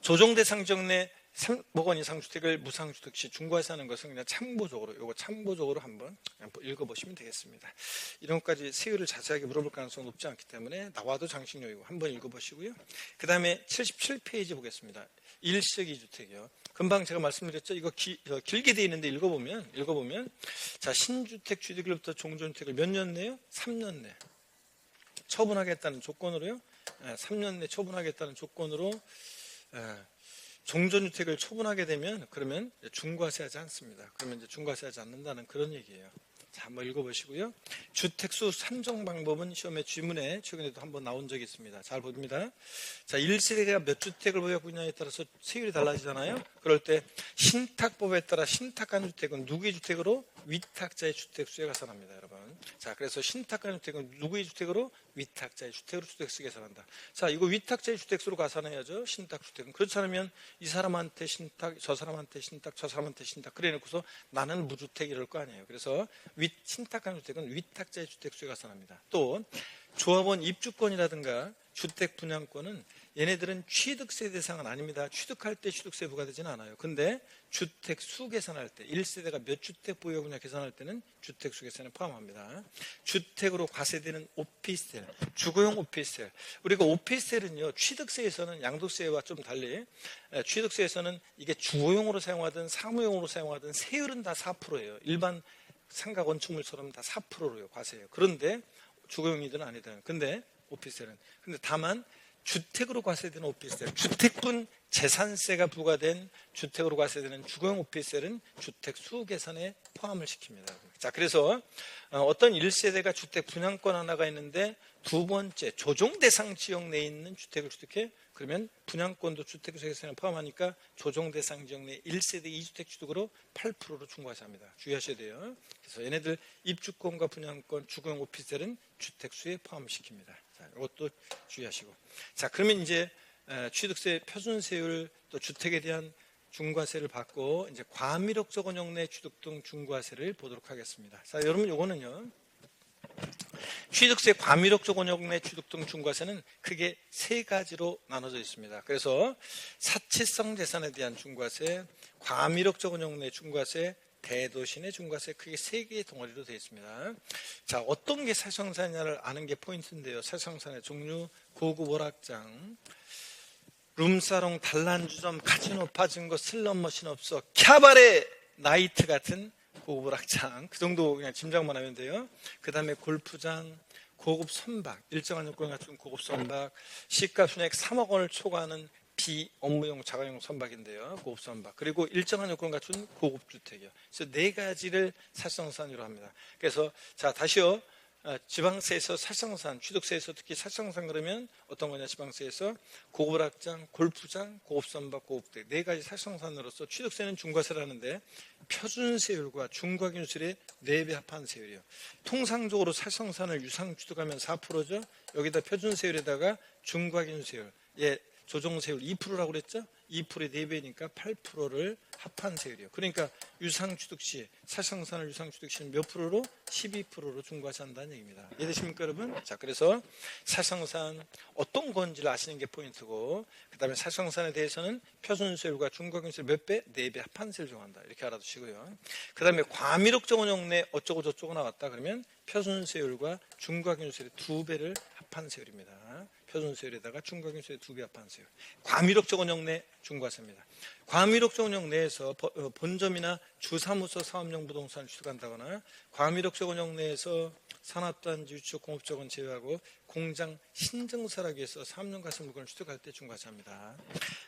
조정 대상 지역 내 3억 원 이상 주택을 무상주택 시 중과세하는 것은 그냥 참고적으로 한번 읽어보시면 되겠습니다. 이런 것까지 세율을 자세하게 물어볼 가능성은 높지 않기 때문에 나와도 장식용이고 한번 읽어보시고요. 그 다음에 77페이지 보겠습니다. 일식 2주택이요. 금방 제가 말씀드렸죠. 이거 길게 돼 있는데 읽어보면 자 신주택 취득일부터 종전주택을 몇 년 내요? 3년 내 처분하겠다는 조건으로요. 3년 내 처분하겠다는 조건으로 종전주택을 처분하게 되면 그러면 중과세하지 않습니다. 그러면 이제 중과세하지 않는다는 그런 얘기예요. 자, 한번 읽어보시고요. 주택수 산정 방법은 시험의 지문에 최근에도 한번 나온 적이 있습니다. 잘 봅니다. 자, 1세대가 몇 주택을 보유하고 있냐에 따라서 세율이 달라지잖아요. 그럴 때 신탁법에 따라 신탁한 주택은 누구의 주택으로? 위탁자의 주택수에 가산합니다, 여러분. 자, 그래서 신탁한 주택은 누구의 주택으로? 위탁자의 주택으로 주택수 계산한다. 자, 이거 위탁자의 주택수로 가산해야죠. 신탁주택은. 그렇지 않으면 이 사람한테 신탁, 저 사람한테 신탁, 저 사람한테 신탁 그래 놓고서 나는 무주택 이럴 거 아니에요. 그래서 신탁한 주택은 위탁자의 주택수에 가산합니다. 또 조합원 입주권이라든가 주택 분양권은 얘네들은 취득세 대상은 아닙니다. 취득할 때 취득세 부과되지는 않아요. 근데 주택수 계산할 때 1세대가 몇 주택 보유하고 있냐 계산할 때는 주택수 계산에 포함합니다. 주택으로 과세되는 오피스텔, 주거용 오피스텔. 우리가 오피스텔은요. 취득세에서는 양도세와 좀 달리 취득세에서는 이게 주거용으로 사용하든 사무용으로 사용하든 세율은 다 4%예요. 일반 상가 건축물처럼 다 4%로요. 과세예요. 그런데 주거용이든 아니든. 근데 오피스텔은. 근데 다만 주택으로 과세되는 오피스텔, 주택분 재산세가 부과된 주택으로 과세되는 주거용 오피스텔은 주택 수 계산에 포함을 시킵니다. 자, 그래서 어떤 1세대가 주택 분양권 하나가 있는데 두 번째 조정 대상 지역 내에 있는 주택을 취득해 그러면 분양권도 주택 계산에 포함하니까 조정 대상 지역 내 1세대 2주택 취득으로 8%로 중과세합니다. 주의하셔야 돼요. 그래서 얘네들 입주권과 분양권, 주거용 오피스텔은 주택수에 포함시킵니다. 자, 이것도 주의하시고. 자, 그러면 이제 취득세 표준세율 또 주택에 대한 중과세를 받고 이제 과밀옥적 원형 내 취득 등 중과세를 보도록 하겠습니다. 자, 여러분 요거는요. 취득세 과밀옥적 원형 내 취득 등 중과세는 크게 세 가지로 나눠져 있습니다. 그래서 사치성 재산에 대한 중과세, 과밀옥적 원형 내 중과세, 대도시 내 중과세 크게 세 개의 덩어리로 되어 있습니다. 자, 어떤 게 사실상산이냐를 아는 게 포인트인데요. 사실상산의 종류, 고급 오락장, 룸사롱, 단란주점, 카지노, 파진거, 슬롯머신 업소, 캬바레, 나이트 같은 고급 오락장 그 정도 그냥 짐작만 하면 돼요. 그 다음에 골프장, 고급 선박, 일정한 요건 갖춘 고급 선박, 시가 순액 3억 원을 초과하는 비업무용 자가용 선박인데요. 고급 선박. 그리고 일정한 요건 갖춘 고급 주택이요. 그래서 네 가지를 사실상산으로 합니다. 그래서 자 다시요. 지방세에서 사실상산, 취득세에서 특히 사실상산 그러면 어떤 거냐 지방세에서 고급 오락장, 골프장, 고급 선박, 고급 주택 네 가지 사실상산으로서 취득세는 중과세라는데 표준세율과 중과균세율의 4배 합한 세율이요. 통상적으로 사실상산을 유상 취득하면 4%죠. 여기다 표준세율에다가 중과균세율, 예, 조정세율 2%라고 그랬죠? 2%의 4배니까 8%를 합한 세율이에요. 그러니까 유상취득 시, 사실상산을 유상취득 시는 몇 프로로? 12%로 중과세한다는 얘기입니다. 이해되십니까, 여러분? 자, 그래서 사실상산 어떤 건지를 아시는 게 포인트고, 그 다음에 사실상산에 대해서는 표준세율과 중과균세율 몇 배? 4배 합한 세율 정한다. 이렇게 알아두시고요. 그 다음에 과밀옥적 원형 내 어쩌고 저쩌고 나왔다. 그러면 표준세율과 중과균세율의 2배를 합한 세율입니다. 표준세율에다가 중과균세율 2배 합한 세율. 과밀옥적 원형 내 중과세입니다. 과미록적원역 내에서 본점이나 주사무소 사업용 부동산을 취득한다거나 과미록적원역 내에서 산업단지 유축 공업적원 제외하고 공장 신증설하기 위해서 사업용 가설 물건을 취득할 때 중과세합니다.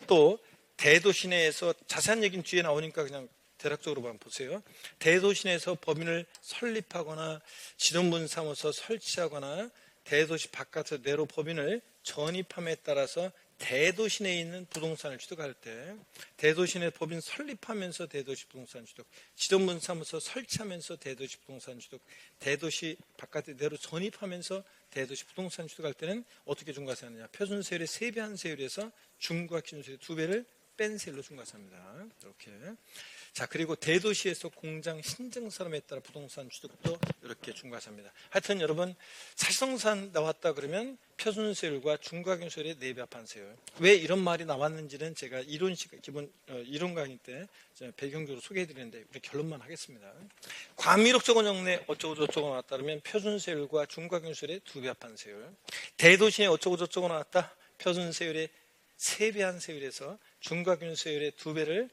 또 대도시 내에서 자세한 얘기는 뒤에 나오니까 그냥 대략적으로만 보세요. 대도시 내에서 법인을 설립하거나 지정분사무소 설치하거나 대도시 바깥에서 내로 법인을 전입함에 따라서 대도시 내에 있는 부동산을 취득할 때 대도시 내 법인 설립하면서 대도시 부동산 취득, 지정분사무소 설치하면서 대도시 부동산 취득, 대도시 바깥에 내로 전입하면서 대도시 부동산 취득할 때는 어떻게 중과세하느냐? 표준세율의 3배 한 세율에서 중과 기준세율 2배를 뺀 세율로 중과세합니다. 이렇게. 자, 그리고 대도시에서 공장 신증사람에 따라 부동산 취득도 이렇게 중과세합니다. 하여튼 여러분 사실상 나왔다 그러면 표준세율과 중과기준세율의 4배 합한 세율. 왜 이런 말이 나왔는지는 제가 이론 강의 때 배경적으로 소개해드리는데 우리 결론만 하겠습니다. 과미록적원역 내 어쩌고저쩌고 나왔다 그러면 표준세율과 중과기준세율의 2배 합한 세율. 대도시에 어쩌고저쩌고 나왔다 표준세율의 3배 한 세율에서 중과기준세율의 2배를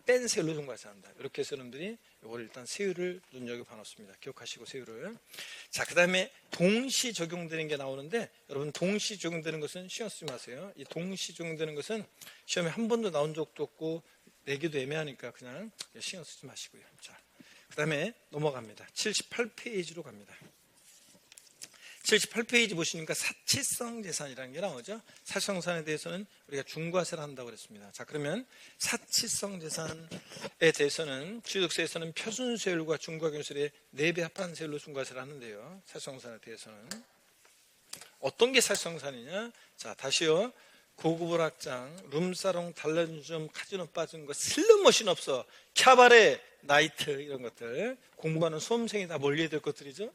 뺀 세율로 중과세한다. 이렇게 해서 여러분들이 이걸 일단 세율을 눈여겨봐 놓습니다. 기억하시고 세율을. 자, 그 다음에 동시 적용되는 게 나오는데 여러분 동시 적용되는 것은 신경 쓰지 마세요. 이 동시 적용되는 것은 시험에 한 번도 나온 적도 없고 내기도 애매하니까 그냥 신경 쓰지 마시고요. 자, 그 다음에 넘어갑니다. 78페이지로 갑니다. 78페이지 보시니까 사치성 재산이라는 게 나오죠. 사치성산에 대해서는 우리가 중과세를 한다고 그랬습니다. 자, 그러면 사치성 재산에 대해서는 취득세에서는 표준세율과 중과기준세율의 4배 합한 세율로 중과세를 하는데요. 사치성산에 대해서는 어떤 게 사치성산이냐? 자, 다시요. 고급 오락장, 룸사롱, 달란점, 카지노 빠진 거 슬롯머신 없어. 캬바레, 나이트 이런 것들 공부하는 수험생이 다 몰려야 될 것들이죠.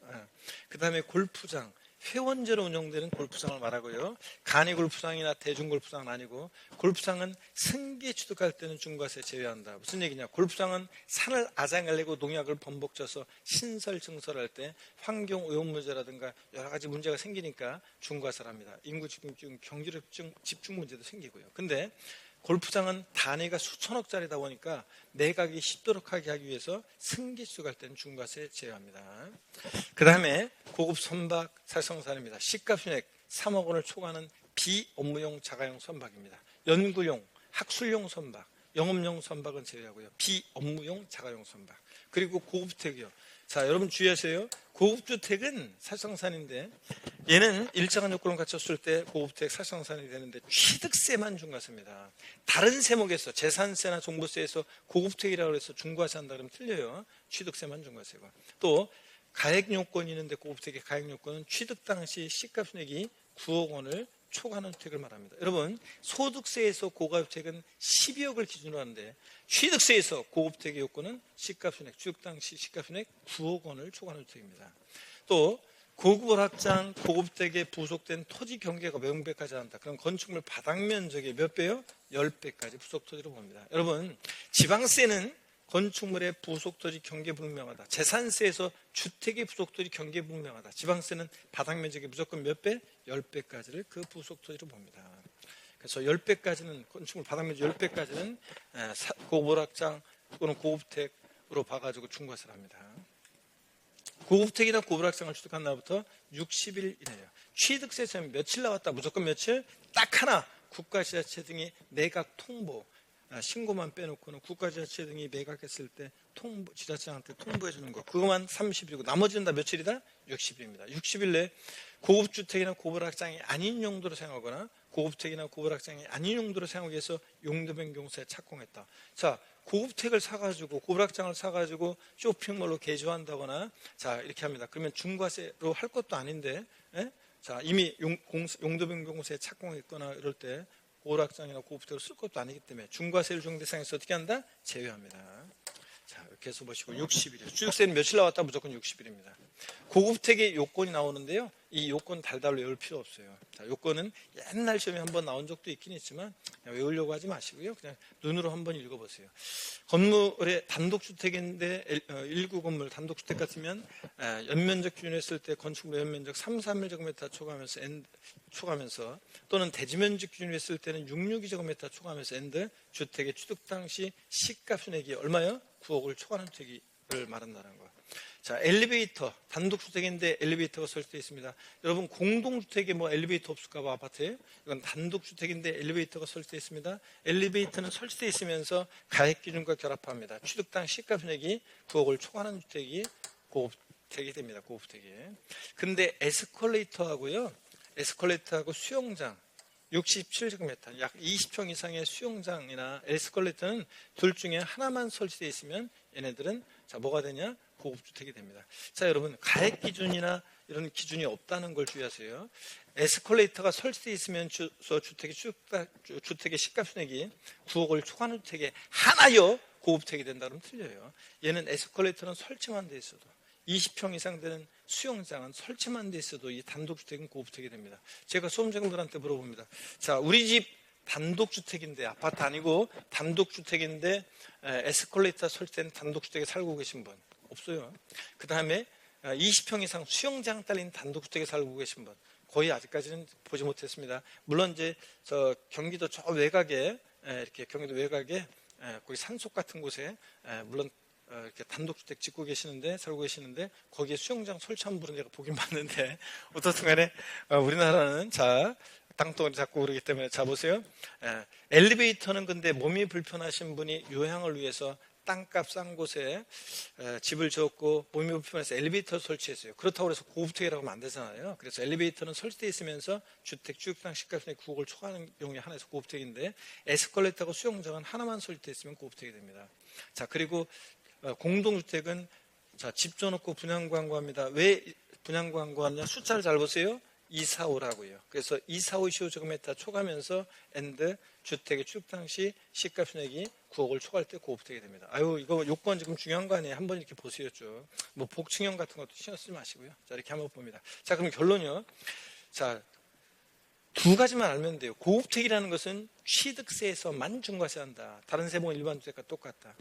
그 다음에 골프장, 회원제로 운영되는 골프장을 말하고요. 간이 골프장이나 대중 골프장은 아니고 골프장은 승계 취득할 때는 중과세 제외한다. 무슨 얘기냐? 골프장은 산을 아장을내고 농약을 번복져서 신설 증설할 때 환경 오염 문제라든가 여러 가지 문제가 생기니까 중과세를 합니다. 인구 집중, 경제력 집중 문제도 생기고요. 근데 골프장은 단위가 수천억짜리다 보니까 매각이 쉽도록 하게 하기 위해서 승계 취득할 때는 중과세 제외합니다. 그 다음에 고급 선박 사치성산입니다. 시가순액 3억 원을 초과하는 비업무용 자가용 선박입니다. 연구용, 학술용 선박, 영업용 선박은 제외하고요. 비업무용 자가용 선박. 그리고 고급주택이요. 자, 여러분 주의하세요. 고급주택은 사치성산인데 얘는 일정한 요건을 갖췄을 때 고급주택 사치성산이 되는데 취득세만 중과세입니다. 다른 세목에서 재산세나 종부세에서 고급주택이라고 해서 중과세한다 그러면 틀려요. 취득세만 중과세고. 또 가액요건이 있는데 고급주택의 가액요건은 취득 당시 시가순액이 9억 원을 초과하는 주택을 말합니다. 여러분 소득세에서 고가주택은 12억을 기준으로 하는데 취득세에서 고급주택의 요건은 시가순액, 취득 당시 시가순액 9억 원을 초과하는 주택입니다. 또 고급 오락장, 고급주택에 부속된 토지 경계가 명백하지 않다. 그럼 건축물 바닥 면적의 몇 배요? 10배까지 부속토지로 봅니다. 여러분 지방세는 건축물의 부속토지 경계불명하다. 재산세에서 주택의 부속토지 경계불명하다. 지방세는 바닥 면적의 무조건 몇 배? 10배까지를 그 부속토지로 봅니다. 그래서 10배까지는 건축물 바닥 면적 10배까지는 고급오락장 또는 고급주택으로 봐가지고 중과세를 합니다. 고급주택이나 고급오락장을 취득한 날부터 60일 이내요. 취득세처럼 며칠 나왔다. 무조건 며칠? 딱 하나. 국가지자체 등이 매각 통보. 신고만 빼놓고는 국가지자체 등이 매각했을 때 지자체한테 통보해 주는 거 그것만 30일이고 나머지는 다 며칠이다? 60일입니다. 60일 내에 고급주택이나 고급오락장이 아닌 용도로 사용하거나 고급주택이나 고급오락장이 아닌 용도로 사용하기 위해서 용도 변경세 착공했다. 자, 고급주택을 사가지고 고급오락장을 사가지고 쇼핑몰로 개조한다거나 자 이렇게 합니다. 그러면 중과세로 할 것도 아닌데 자 이미 용도 변경세 착공했거나 이럴 때 고락장이나 고급주택을 쓸 것도 아니기 때문에 중과세율 중대상에서 어떻게 한다? 제외합니다. 자, 이렇게 해서 보시고 60일이에요. 취득세는 며칠 나왔다? 무조건 60일입니다. 고급택의 요건이 나오는데요. 이 요건 달달로 외울 필요 없어요. 자, 요건은 옛날 시험에 한번 나온 적도 있긴 있지만 그냥 외우려고 하지 마시고요. 그냥 눈으로 한번 읽어보세요. 건물의 단독주택인데 1구 건물 단독주택 같으면 연면적 기준으로 했을 때 건축물 연면적 331제곱미터 초과하면서 또는 대지면적 기준으로 했을 때는 662제곱미터 초과하면서 엔드 주택의 취득 당시 시가 순액이 얼마요? 9억을 초과하는 주택을 말한다는 거예요. 자, 엘리베이터, 단독주택인데 엘리베이터가 설치되어 있습니다. 여러분, 공동주택에 뭐 엘리베이터 없을까 봐 아파트에? 이건 단독주택인데 엘리베이터가 설치되어 있습니다. 엘리베이터는 설치되어 있으면서 가액기준과 결합합니다. 취득당 시가순액이 9억을 초과하는 주택이 고급택이 됩니다. 고급택이. 근데 에스컬레이터하고 수영장, 67제곱미터, 약 20평 이상의 수영장이나 에스컬레이터는 둘 중에 하나만 설치되어 있으면 얘네들은 자, 뭐가 되냐? 고급주택이 됩니다. 자, 여러분, 가액 기준이나 이런 기준이 없다는 걸 주의하세요. 에스컬레이터가 설치되어 있으면 주택의 시가순액이 9억을 초과하는 주택에 하나여 고급택이 된다 그러면 틀려요. 얘는 에스컬레이터는 설치만 돼 있어도 20평 이상 되는 수영장은 설치만 돼 있어도 이 단독주택은 고급택이 됩니다. 제가 수험생들한테 물어봅니다. 자, 우리 집 단독주택인데, 아파트 아니고 단독주택인데 에스컬레이터 설치된 단독주택에 살고 계신 분 없어요. 그 다음에 20평 이상 수영장 딸린 단독주택에 살고 계신 분 거의 아직까지는 보지 못했습니다. 물론 이제 저 경기도 저 외곽에 이렇게 경기도 외곽에 거기 산속 같은 곳에 물론 이렇게 단독주택 짓고 계시는데 살고 계시는데 거기에 수영장 설치한 분은 제가 보긴 봤는데 어떻든 간에 우리나라는 자 땅덩어리 잡고 그러기 때문에 자 보세요. 엘리베이터는 근데 몸이 불편하신 분이 요양을 위해서 땅값 싼 곳에 집을 지었고 몸이 불편해서 엘리베이터 설치했어요. 그렇다고 해서 고급택이라고 하면 안 되잖아요. 그래서 엘리베이터는 설치되어 있으면서 주택 취득당 시가순액 9억을 초과하는 경우에 하나에서 고급택인데 에스컬레이터하고 수영장은 하나만 설치되어 있으면 고급택이 됩니다. 자, 그리고 공동주택은 자, 집 줘놓고 분양광고합니다. 왜 분양광고하냐? 숫자를 잘 보세요. 245라고요. 그래서 245제곱미터 초과하면서 엔드 주택의 취득 당시 시가순액이 9억을 초과할 때 고급택이 됩니다. 아유, 이거 요건 지금 중요한 거 아니에요? 한번 이렇게 보세요. 쭉. 뭐 복층형 같은 것도 신경 쓰지 마시고요. 자, 이렇게 한번 봅니다. 자, 그럼 결론이요. 자, 두 가지만 알면 돼요. 고급택이라는 것은 취득세에서만 중과세한다. 다른 세목은 일반 주택과 똑같다.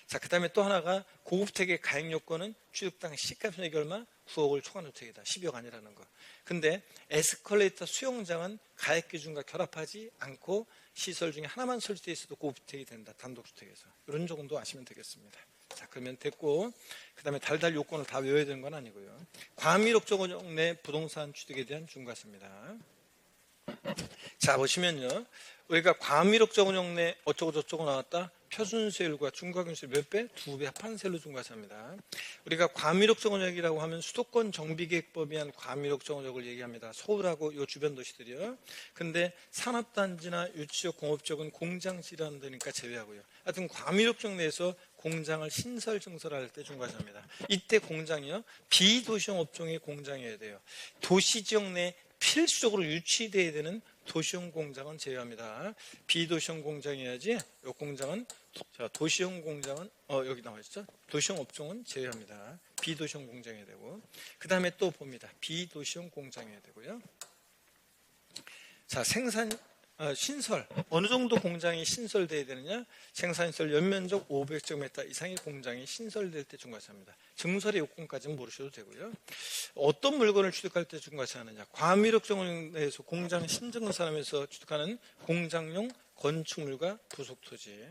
자, 그 다음에 또 하나가 고급택의 가액 요건은 취득당 시가순액이 얼마? 9억을 초과하는 주택이다. 10억 아니라는 거. 근데 에스컬레이터 수영장은 가액 기준과 결합하지 않고 시설 중에 하나만 설치되어 있어도 고급택이 된다. 단독주택에서. 이런 정도 아시면 되겠습니다. 자, 그러면 됐고, 그 다음에 달달 요건을 다 외워야 되는 건 아니고요. 과밀 적용 내 부동산 취득에 대한 중과세입니다. 자, 보시면요. 우리가 과밀 적용 내 어쩌고저쩌고 나왔다. 표준세율과 중과경세율 몇 배? 2배 합한 세율로 중과세합니다. 우리가 과밀 적용액이라고 하면 수도권 정비계획법에 의한 과밀 적용액을 얘기합니다. 서울하고 이 주변 도시들이요. 근데 산업단지나 유치적 공업적은 공장지라는 데니까 제외하고요. 하여튼 과밀 적용 내에서 공장을 신설 증설할 때 중과세합니다. 이때 공장이요. 비도시형 업종의 공장이어야 돼요. 도시지역 내 필수적으로 유치되어야 되는 도시형 공장은 제외합니다. 비도시형 공장이어야지 이 공장은 자, 도시형 공장은 여기 나와 있죠. 도시형 업종은 제외합니다. 비도시형 공장이어야 되고 그 다음에 또 봅니다. 비도시형 공장이어야 되고요. 자, 신설 어느 정도 공장이 신설돼야 되느냐? 생산시설 연면적 500제곱미터 이상의 공장이 신설될 때 중과세합니다. 증설의 요건까지는 모르셔도 되고요. 어떤 물건을 취득할 때 중과세하느냐? 과밀 적용 내에서 공장 신증설하면서 취득하는 공장용 건축물과 부속토지,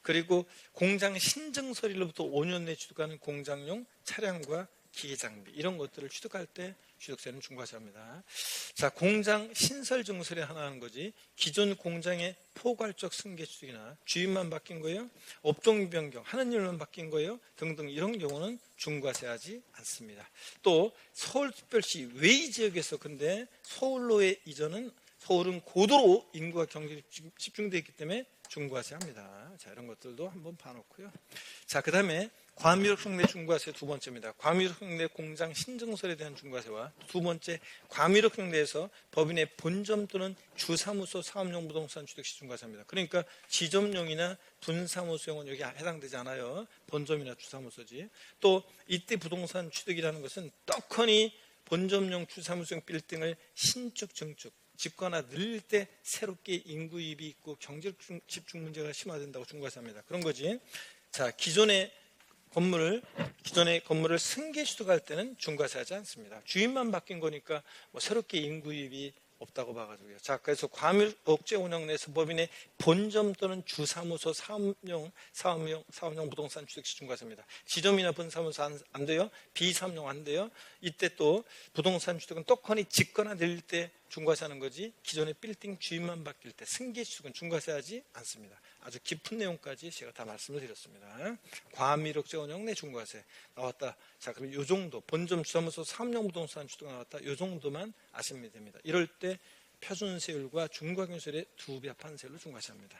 그리고 공장 신증설일로부터 5년 내에 취득하는 공장용 차량과 기계장비 이런 것들을 취득할 때 취득세는 중과세합니다. 자, 공장 신설 증설에 하나 하는 거지 기존 공장의 포괄적 승계 취득이나 주인만 바뀐 거예요, 업종 변경 하는 일만 바뀐 거예요 등등 이런 경우는 중과세하지 않습니다. 또 서울특별시 외의 지역에서 근데 서울로의 이전은 서울은 고도로 인구가 경제가 집중되어 있기 때문에 중과세 합니다. 자, 이런 것들도 한번 봐놓고요. 자, 그 다음에 과밀옥형내 중과세 두 번째입니다. 과밀옥형내 공장 신증설에 대한 중과세와 두 번째 과밀옥형내에서 법인의 본점 또는 주사무소 사업용 부동산 취득 시 중과세입니다. 그러니까 지점용이나 분사무소용은 여기 해당되지 않아요. 본점이나 주사무소지. 또 이때 부동산 취득이라는 것은 떡하니 본점용 주사무소용 빌딩을 신축 증축 짓거나 늘릴 때 새롭게 인구 유입이 있고 경제적 집중 문제가 심화된다고 중과세합니다. 그런 거지. 자, 기존의 건물을 승계 취득할 때는 중과세하지 않습니다. 주인만 바뀐 거니까 뭐 새롭게 인구 유입이 없다고 봐가지고요. 자, 그래서 과밀옥제 운영 내에서 법인의 본점 또는 주사무소 사업용 부동산 취득 시 중과세입니다. 지점이나 분사무소 안 돼요. 비사업용 안 돼요. 이때 또 부동산 취득은 떡하니 짓거나 늘릴 때 중과세하는 거지 기존의 빌딩 주인만 바뀔 때 승계 취득은 중과세하지 않습니다. 아주 깊은 내용까지 제가 다 말씀을 드렸습니다. 과밀옥제 운영 내 중과세 나왔다. 자, 그럼 이 정도 본점 주사무소 사업용 부동산 취득 나왔다. 이 정도만 아시면 됩니다. 이럴 때 표준세율과 중과경세율의 2배 합한 세율로 중과세합니다.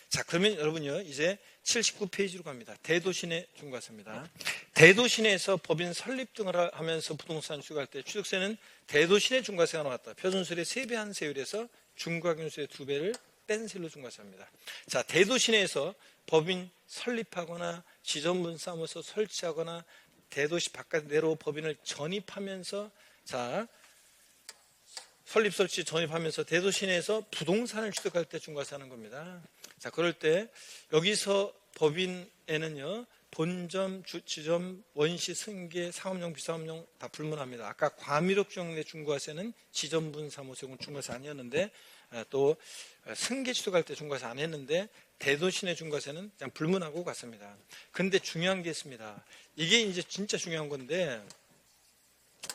자, 그러면 여러분요 이제 79페이지로 갑니다. 대도시내 중과세입니다. 대도시내에서 법인 설립 등을 하면서 부동산 취득할 때 취득세는 대도시내 중과세가 나왔다. 표준세율의 3배 한 세율에서 중과경세율의 2배를 뺀 세율로 중과세합니다. 자, 대도시내에서 법인 설립하거나 지점분사무소 설치하거나 대도시 바깥 내로 법인을 전입하면서 자 설립 설치 전입하면서 대도시 내에서 부동산을 취득할 때 중과세하는 겁니다. 자, 그럴 때 여기서 법인에는요 본점, 지점, 원시, 승계, 사업용, 비사업용 다 불문합니다. 아까 과밀옥경 내 중과세는 지점분 사무소용 중과세 아니었는데 또 승계 취득할 때 중과세 안 했는데 대도시 내 중과세는 그냥 불문하고 갔습니다. 근데 중요한 게 있습니다. 이게 이제 진짜 중요한 건데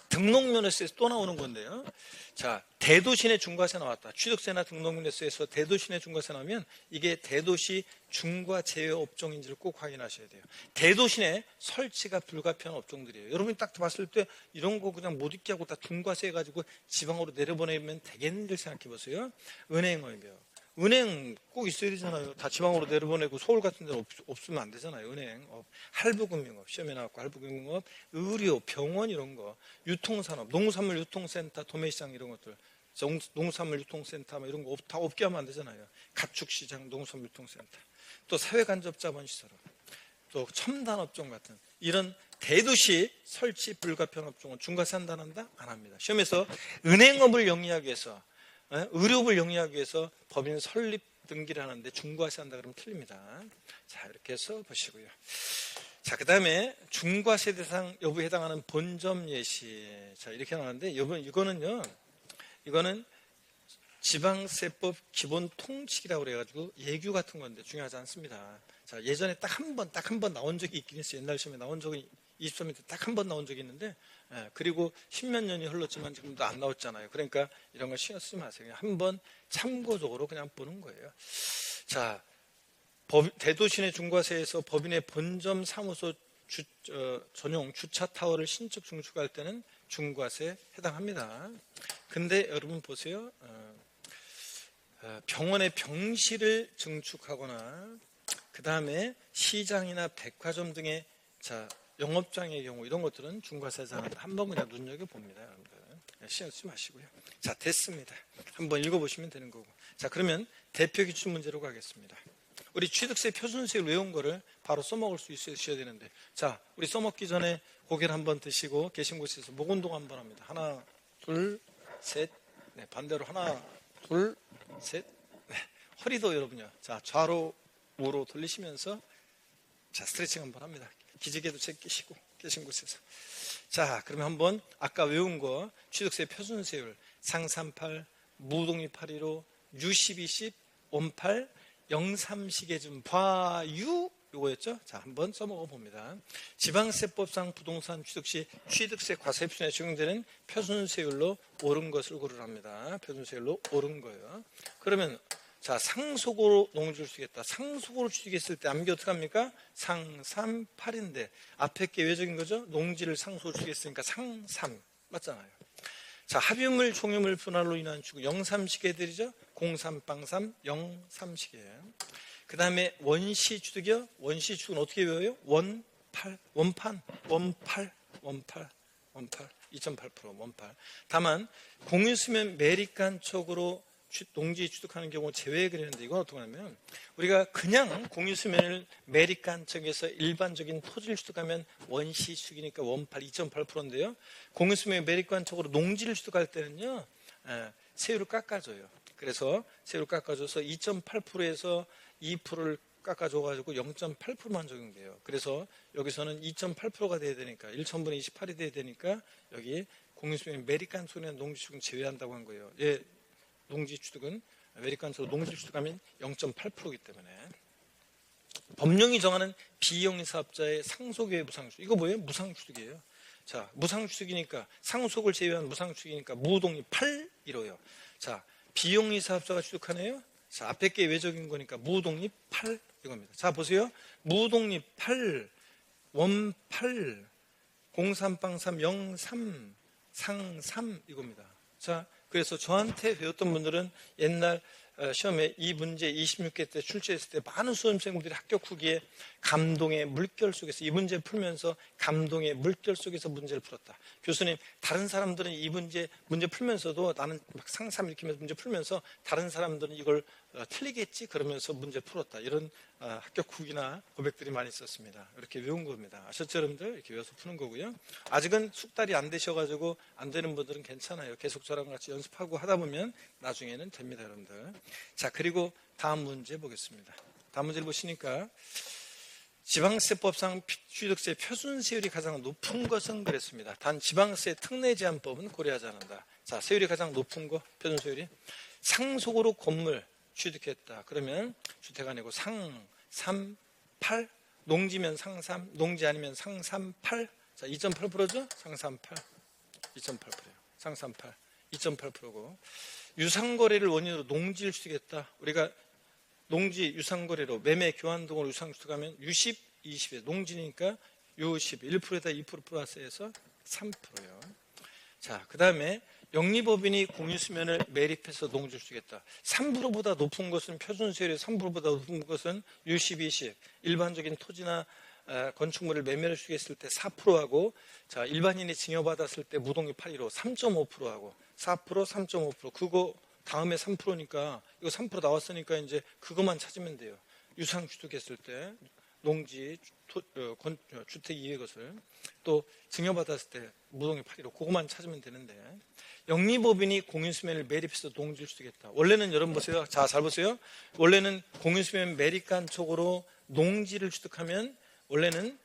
등록면허세에서 또 나오는 건데요. 자, 대도시 내 중과세 나왔다. 취득세나 등록면허세에서 대도시 내 중과세 나오면 이게 대도시 중과 제외 업종인지를 꼭 확인하셔야 돼요. 대도시 내 설치가 불가피한 업종들이에요. 여러분이 딱 봤을 때 이런 거 그냥 못 잊게 하고 다 중과세 해가지고 지방으로 내려보내면 되겠는지 생각해 보세요. 은행업이요. 은행 꼭 있어야 되잖아요. 다 지방으로 내려보내고 서울 같은 데는 없으면 안 되잖아요. 은행, 할부금융업, 시험에 나왔고 할부금융업, 의료, 병원 이런 거, 유통산업, 농산물 유통센터, 도매시장 이런 것들, 농산물 유통센터 이런 거 다 없게 하면 안 되잖아요. 가축시장, 농산물 유통센터, 또 사회간접자본시설, 또 첨단업종 같은 이런 대도시 설치 불가피한 업종은 중과세 한다 안 합니다. 시험에서 은행업을 영위하기 위해서 의료업을 영위하기 위해서 법인 설립 등기를 하는데 중과세 한다 그러면 틀립니다. 자, 이렇게 해서 보시고요. 자, 그 다음에 중과세 대상 여부에 해당하는 본점 예시. 자, 이렇게 나왔는데 이거는 지방세법 기본 통칙이라고 그래가지고 예규 같은 건데 중요하지 않습니다. 자, 예전에 딱 한 번 나온 적이 있긴 했어요. 옛날 시험에 나온 적이 23일 때 딱 한 번 나온 적이 있는데 그리고 10몇 년이 흘렀지만 지금도 안 나왔잖아요. 그러니까 이런 거 신경 쓰지 마세요. 한번 참고적으로 그냥 보는 거예요. 자, 대도시 내 중과세에서 법인의 본점 사무소 전용 주차 타워를 신축 증축할 때는 중과세 해당합니다. 근데 여러분 보세요. 병원의 병실을 증축하거나 그 다음에 시장이나 백화점 등의 영업장의 경우 이런 것들은 중과세하지 않는다. 한번 그냥 눈여겨봅니다. 여러분들. 신경 쓰지 마시고요. 자, 됐습니다. 한번 읽어보시면 되는 거고. 자, 그러면 대표 기출 문제로 가겠습니다. 우리 취득세 표준세율 외운 거를 바로 써먹을 수 있으셔야 되는데 자, 우리 써먹기 전에 고개를 한번 드시고 계신 곳에서 목 운동 한번 합니다. 하나, 둘, 셋. 네, 반대로 하나, 둘, 셋. 네, 허리도 여러분요. 자, 좌로 우로 돌리시면서 자, 스트레칭 한번 합니다. 기지개도 제끼시고 계신 곳에서. 자, 그러면 한번 아까 외운 거 취득세 표준세율 상38 무동이 815 U1210 온팔 03시계 좀 봐유 요거였죠. 자, 한번 써먹어 봅니다. 지방세법상 부동산 취득 시 취득세 과세표준에 적용되는 표준세율로 옳은 것을 고르랍니다. 표준세율로 옳은 거예요. 그러면 자, 상속으로 농지를 주겠다. 상속으로 취득했을 때 암기 어떻게 합니까? 상38인데 앞에 게 외적인 거죠? 농지를 상속으로 취득했으니까 상3 맞잖아요. 자, 합유물, 종유물 분할로 인한 추구 03시계들이죠? 03빵3 03시계. 그 다음에 원시 취득이요. 원시 취득은 어떻게 외워요? 원판, 2.8%, 원팔. 다만 공유수면 매립간 쪽으로 농지 취득하는 경우 제외 그리는데 이건 어떻게 하냐면 우리가 그냥 공유수면을 매립간 쪽에서 일반적인 토지를 취득하면 원시 취득이니까 원팔, 2.8%인데요. 공유수면 매립간 쪽으로 농지를 취득할 때는요, 세율을 깎아줘요. 그래서 세율을 깎아줘서 2.8%에서 2%를 깎아줘가지고 0.8%만 적용돼요. 그래서 여기서는 2.8%가 돼야 되니까 1,000분의 28이 돼야 되니까 여기 공유수면 매립간 쪽에 농지 취득은 제외한다고 한 거예요. 예, 농지 취득은 매립간 쪽으로 농지 취득하면 0.8%이기 때문에 법령이 정하는 비영리 사업자의 상속외 무상취득. 이거 뭐예요? 무상취득이에요. 자, 무상취득이니까 상속을 제외한 무상취득이니까 무독립 8, 1호요. 자, 비영리 사업자가 취득하네요. 자, 앞에 게 외적인 거니까 무독립 8 이겁니다. 자, 보세요. 무독립 8, 원 8, 03빵3, 03, 상 3 이겁니다. 자, 그래서 저한테 배웠던 분들은 옛날 시험에 이 문제 26개 때 출제했을 때 많은 수험생분들이 합격 후기에 감동의 물결 속에서 이 문제 풀면서 감동의 물결 속에서 문제를 풀었다. 교수님, 다른 사람들은 이 문제 풀면서도 나는 막 상상 이렇게 하면서 문제 풀면서 다른 사람들은 이걸 틀리겠지 그러면서 문제 풀었다. 이런 합격 후기나 고백들이 많이 있었습니다. 이렇게 외운 겁니다. 아셨죠, 여러분들? 이렇게 외워서 푸는 거고요. 아직은 숙달이 안 되셔가지고 안 되는 분들은 괜찮아요. 계속 저랑 같이 연습하고 하다 보면 나중에는 됩니다, 여러분들. 자, 그리고 다음 문제 보겠습니다. 다음 문제를 보시니까 지방세법상 취득세 표준세율이 가장 높은 것은 그랬습니다. 단 지방세 특례제한법은 고려하지 않는다. 자, 세율이 가장 높은 거, 표준세율이 상속으로 건물 취득했다. 그러면 주택 아니고 상 3, 8, 농지면 상 3, 농지 아니면 상 3, 8. 자, 2.8%죠? 상 3, 8. 2.8%예요. 상 3, 8. 2.8%고 유상거래를 원인으로 농지를 취득했다. 우리가 농지 유상거래로 매매 교환 등으로 유상취득하면 60, 20에 농지니까 60, 1%에다 2% 플러스해서 3%요. 자, 그 다음에 영리법인이 공유수면을 매립해서 농지를 취득했다. 3%보다 높은 것은 표준세율의 3%보다 높은 것은 60, 20 일반적인 토지나 건축물을 매매를 취득했을 때 4%하고 자, 일반인이 증여받았을 때 무독립 8.15 3.5%하고 4%, 3.5% 그거 다음에 3%니까 이거 3% 나왔으니까 이제 그것만 찾으면 돼요. 유상 취득했을 때 농지, 주택 이외의 것을 또 증여받았을 때 무독립 8.15 그것만 찾으면 되는데 영리법인이 공유수면을 매립해서 농지를 취득했다. 원래는 여러분 보세요. 자, 잘 보세요. 원래는 공유수면 매립간 쪽으로 농지를 취득하면 원래는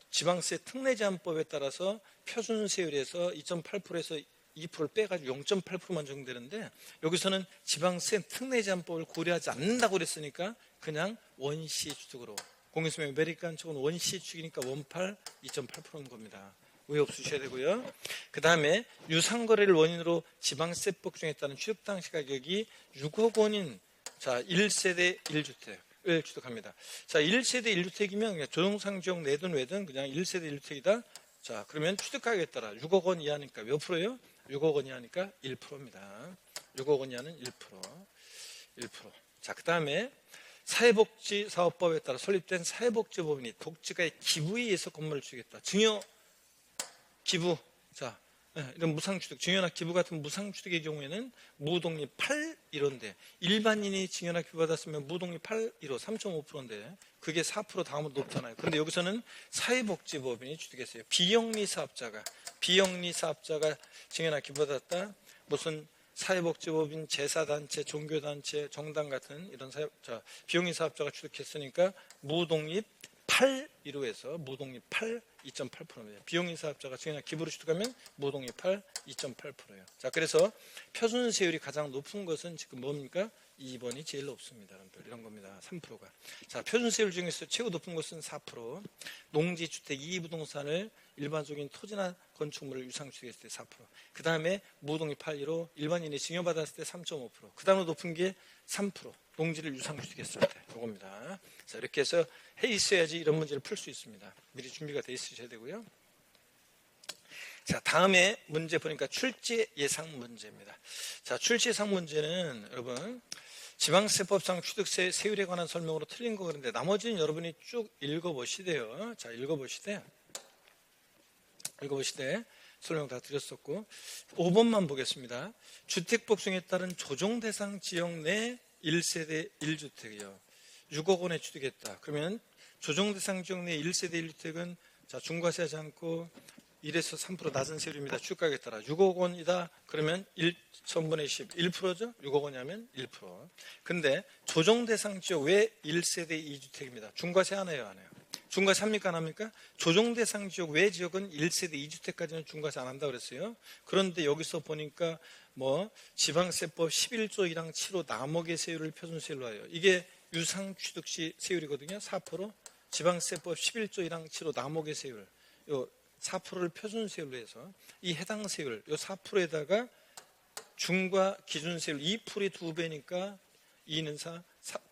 지방세 특례제한법에 따라서 표준세율에서 2.8%에서 2%를 빼가지고 0.8%만 적용되는데 여기서는 지방세 특례제한법을 고려하지 않는다고 그랬으니까 그냥 원시 취득으로 공유수면 매립간 쪽은 원시 취득이니까 원팔 2.8%인 겁니다. 오해 없으셔야 되고요. 그 다음에 유상거래를 원인으로 지방세법 중에 따른 취득 당시 가격이 6억 원인 자 1세대 1주택을 취득합니다. 자 1세대 1주택이면 그냥 조정상 지역 내든 외든 그냥 1세대 1주택이다. 자 그러면 취득 가격에 따라 6억 원 이하니까 몇 프로예요? 6억 원 이하니까 1%입니다. 6억 원 이하는 1%. 자, 그 다음에 사회복지사업법에 따라 설립된 사회복지법인이 독지가의 기부에 의해서 건물을 취득했다. 증여, 기부. 자, 이런 무상취득, 증여나 기부 같은 무상취득의 경우에는 무독립 8, 1호인데 일반인이 증여나 기부받았으면 무독립 8, 1호 3.5%인데 그게 4% 다음으로 높잖아요. 그런데 여기서는 사회복지법인이 취득했어요. 비영리 사업자가 증여나 기부받았다. 무슨 사회복지법인, 제사단체, 종교단체, 정당 같은 이런 비영리 사업자가 취득했으니까 무독립 8, 1호에서 무독립 8, 2.8%입니다. 비영리 사업자가 증여나 기부를 취득하면 무독립 8, 2.8%예요. 자, 그래서 표준세율이 가장 높은 것은 지금 뭡니까? 2번이 제일 높습니다. 여러분들. 이런 겁니다. 3%가. 자, 표준세율 중에서 최고 높은 것은 4%. 농지, 주택, 이부동산을 일반적인 토지나 건축물을 유상취득했을 때 4%. 그 다음에 무독립 8, 1호, 일반인이 증여받았을 때 3.5%. 그 다음으로 높은 게 3%. 농지를 유상취득했을 때. 이겁니다. 자, 이렇게 해서 해 있어야지 이런 문제를 풀 수 있습니다. 미리 준비가 돼 있으셔야 되고요. 자, 다음에 문제 보니까 출제 예상 문제입니다. 자, 출제 예상 문제는 여러분 지방세법상 취득세 세율에 관한 설명으로 틀린 거 그런데 나머지는 여러분이 쭉 읽어보시대요. 자, 읽어보시대 설명 다 드렸었고 5번만 보겠습니다. 주택 복숭에 따른 조정 대상 지역 내 1세대 1주택이요. 6억 원에 취득했다. 그러면 조정 대상 지역 내 1세대 1주택은 자, 중과세하지 않고 1에서 3% 낮은 세율입니다. 주가에 따라 6억 원이다. 그러면 1,000분의 10, 1%죠? 6억 원이면 1%. 근데 조정 대상 지역 왜 1세대 2주택입니다. 중과세 안 해요, 안 해요? 중과세 합니까, 안 합니까? 조정 대상 지역 외 지역은 1세대 2주택까지는 중과세 안 한다고 그랬어요. 그런데 여기서 보니까 지방세법 11조 1항 7호 남목의 세율을 표준세율로 하여 이게 유상취득시 세율이거든요. 4%. 지방세법 11조 1항 7호 남목의 세율. 요 4%를 표준세율로 해서 이 해당 세율, 요 4%에다가 중과 기준세율 2%의 2배니까 2는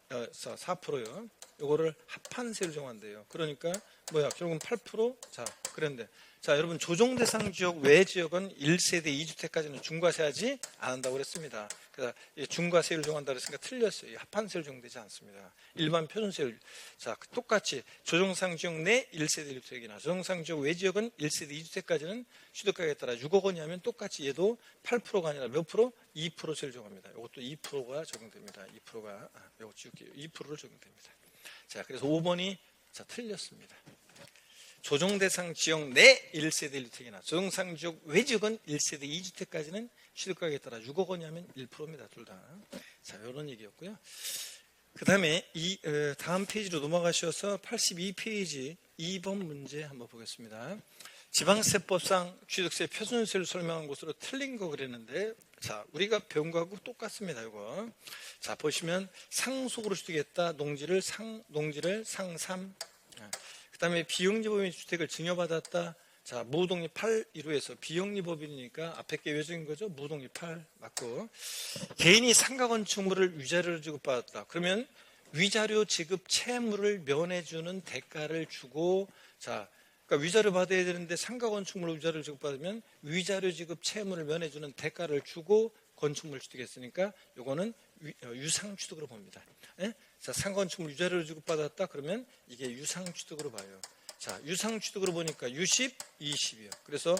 4%요. 요거를 합한 세율 정한대요. 그러니까 결국은 8%? 자, 그런데 자, 여러분 조정 대상 지역 외 지역은 1세대 2주택까지는 중과세하지 않는다고 그랬습니다. 그래서 중과세율 정한다고 했으니까 틀렸어요. 합한 세율 정되지 않습니다. 일반 표준세율. 자, 똑같이 조정상 지역 내 1세대 1주택이나 조정상 지역 외 지역은 1세대 2주택까지는 취득가격에 따라 6억 원이 하면 똑같이 얘도 8%가 아니라 몇 프로? 2% 세율 적용합니다. 이것도 2%가 적용됩니다. 2%가 이거 지울게요. 2%를 적용됩니다. 자, 그래서 5번이 자, 틀렸습니다. 조정 대상 지역 내 1세대 1주택이나 조정상 지역 외 지역은 1세대 2주택까지는 취득가격에 따라 6억 원이 하면 1%입니다. 둘 다. 자, 이런 얘기였고요. 그 다음에 다음 페이지로 넘어가셔서 82페이지 2번 문제 한번 보겠습니다. 지방세법상 취득세 표준세를 설명한 것으로 틀린 거 그랬는데 자, 우리가 배운 거하고 똑같습니다. 이거. 자, 보시면 상속으로 취득했다. 농지를 상삼. 그 다음에 비영리법인 주택을 증여받았다. 자, 무독립 8 1호에서 비영리법인이니까 앞에 게 외적인 거죠. 무독립 8 맞고. 개인이 상가건축물을 위자료로 지급받았다. 그러면 위자료 지급 채무를 면해주는 대가를 주고 자, 그러니까 위자료 받아야 되는데 상가건축물로 위자료를 지급받으면 위자료 지급 채무를 면해주는 대가를 주고 건축물을 취득했으니까 요거는 유상취득으로 봅니다. 예? 자, 상가건축물 위자료를 지급받았다 그러면 이게 유상취득으로 봐요. 자, 유상취득으로 보니까 60, 20이요. 그래서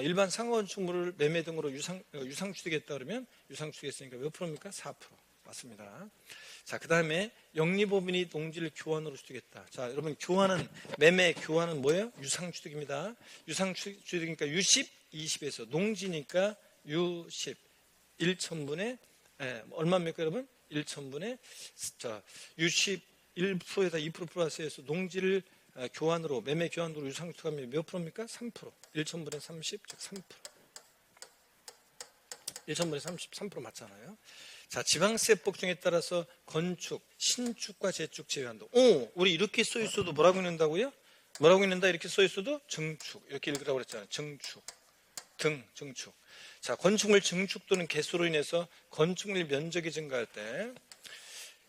일반 상가건축물을 매매 등으로 유상취득했다 그러면 유상취득했으니까 몇 프로입니까? 4%. 맞습니다. 자, 그 다음에 영리법인이 농지를 교환으로 취득했다. 자, 여러분 교환은 매매 교환은 뭐예요? 유상취득입니다. 유상취득이니까 60, 20에서 농지니까 60, 1,000분의 얼마입니까 여러분? 1,000분의 자 61%에다 2% 플러스해서 농지를 교환으로 매매 교환으로 유상취득하면 몇 프로입니까? 3%. 1,000분의 30, 즉 3%. 1,000분의 33% 맞잖아요. 자, 지방세법 중에 따라서 건축, 신축과 재축 제외한다. 우리 이렇게 써 있어도 뭐라고 읽는다고요? 뭐라고 읽는다 이렇게 써 있어도 증축 이렇게 읽으라고 그랬잖아요. 증축, 증축. 자, 건축물 증축 또는 개수로 인해서 건축물 면적이 증가할 때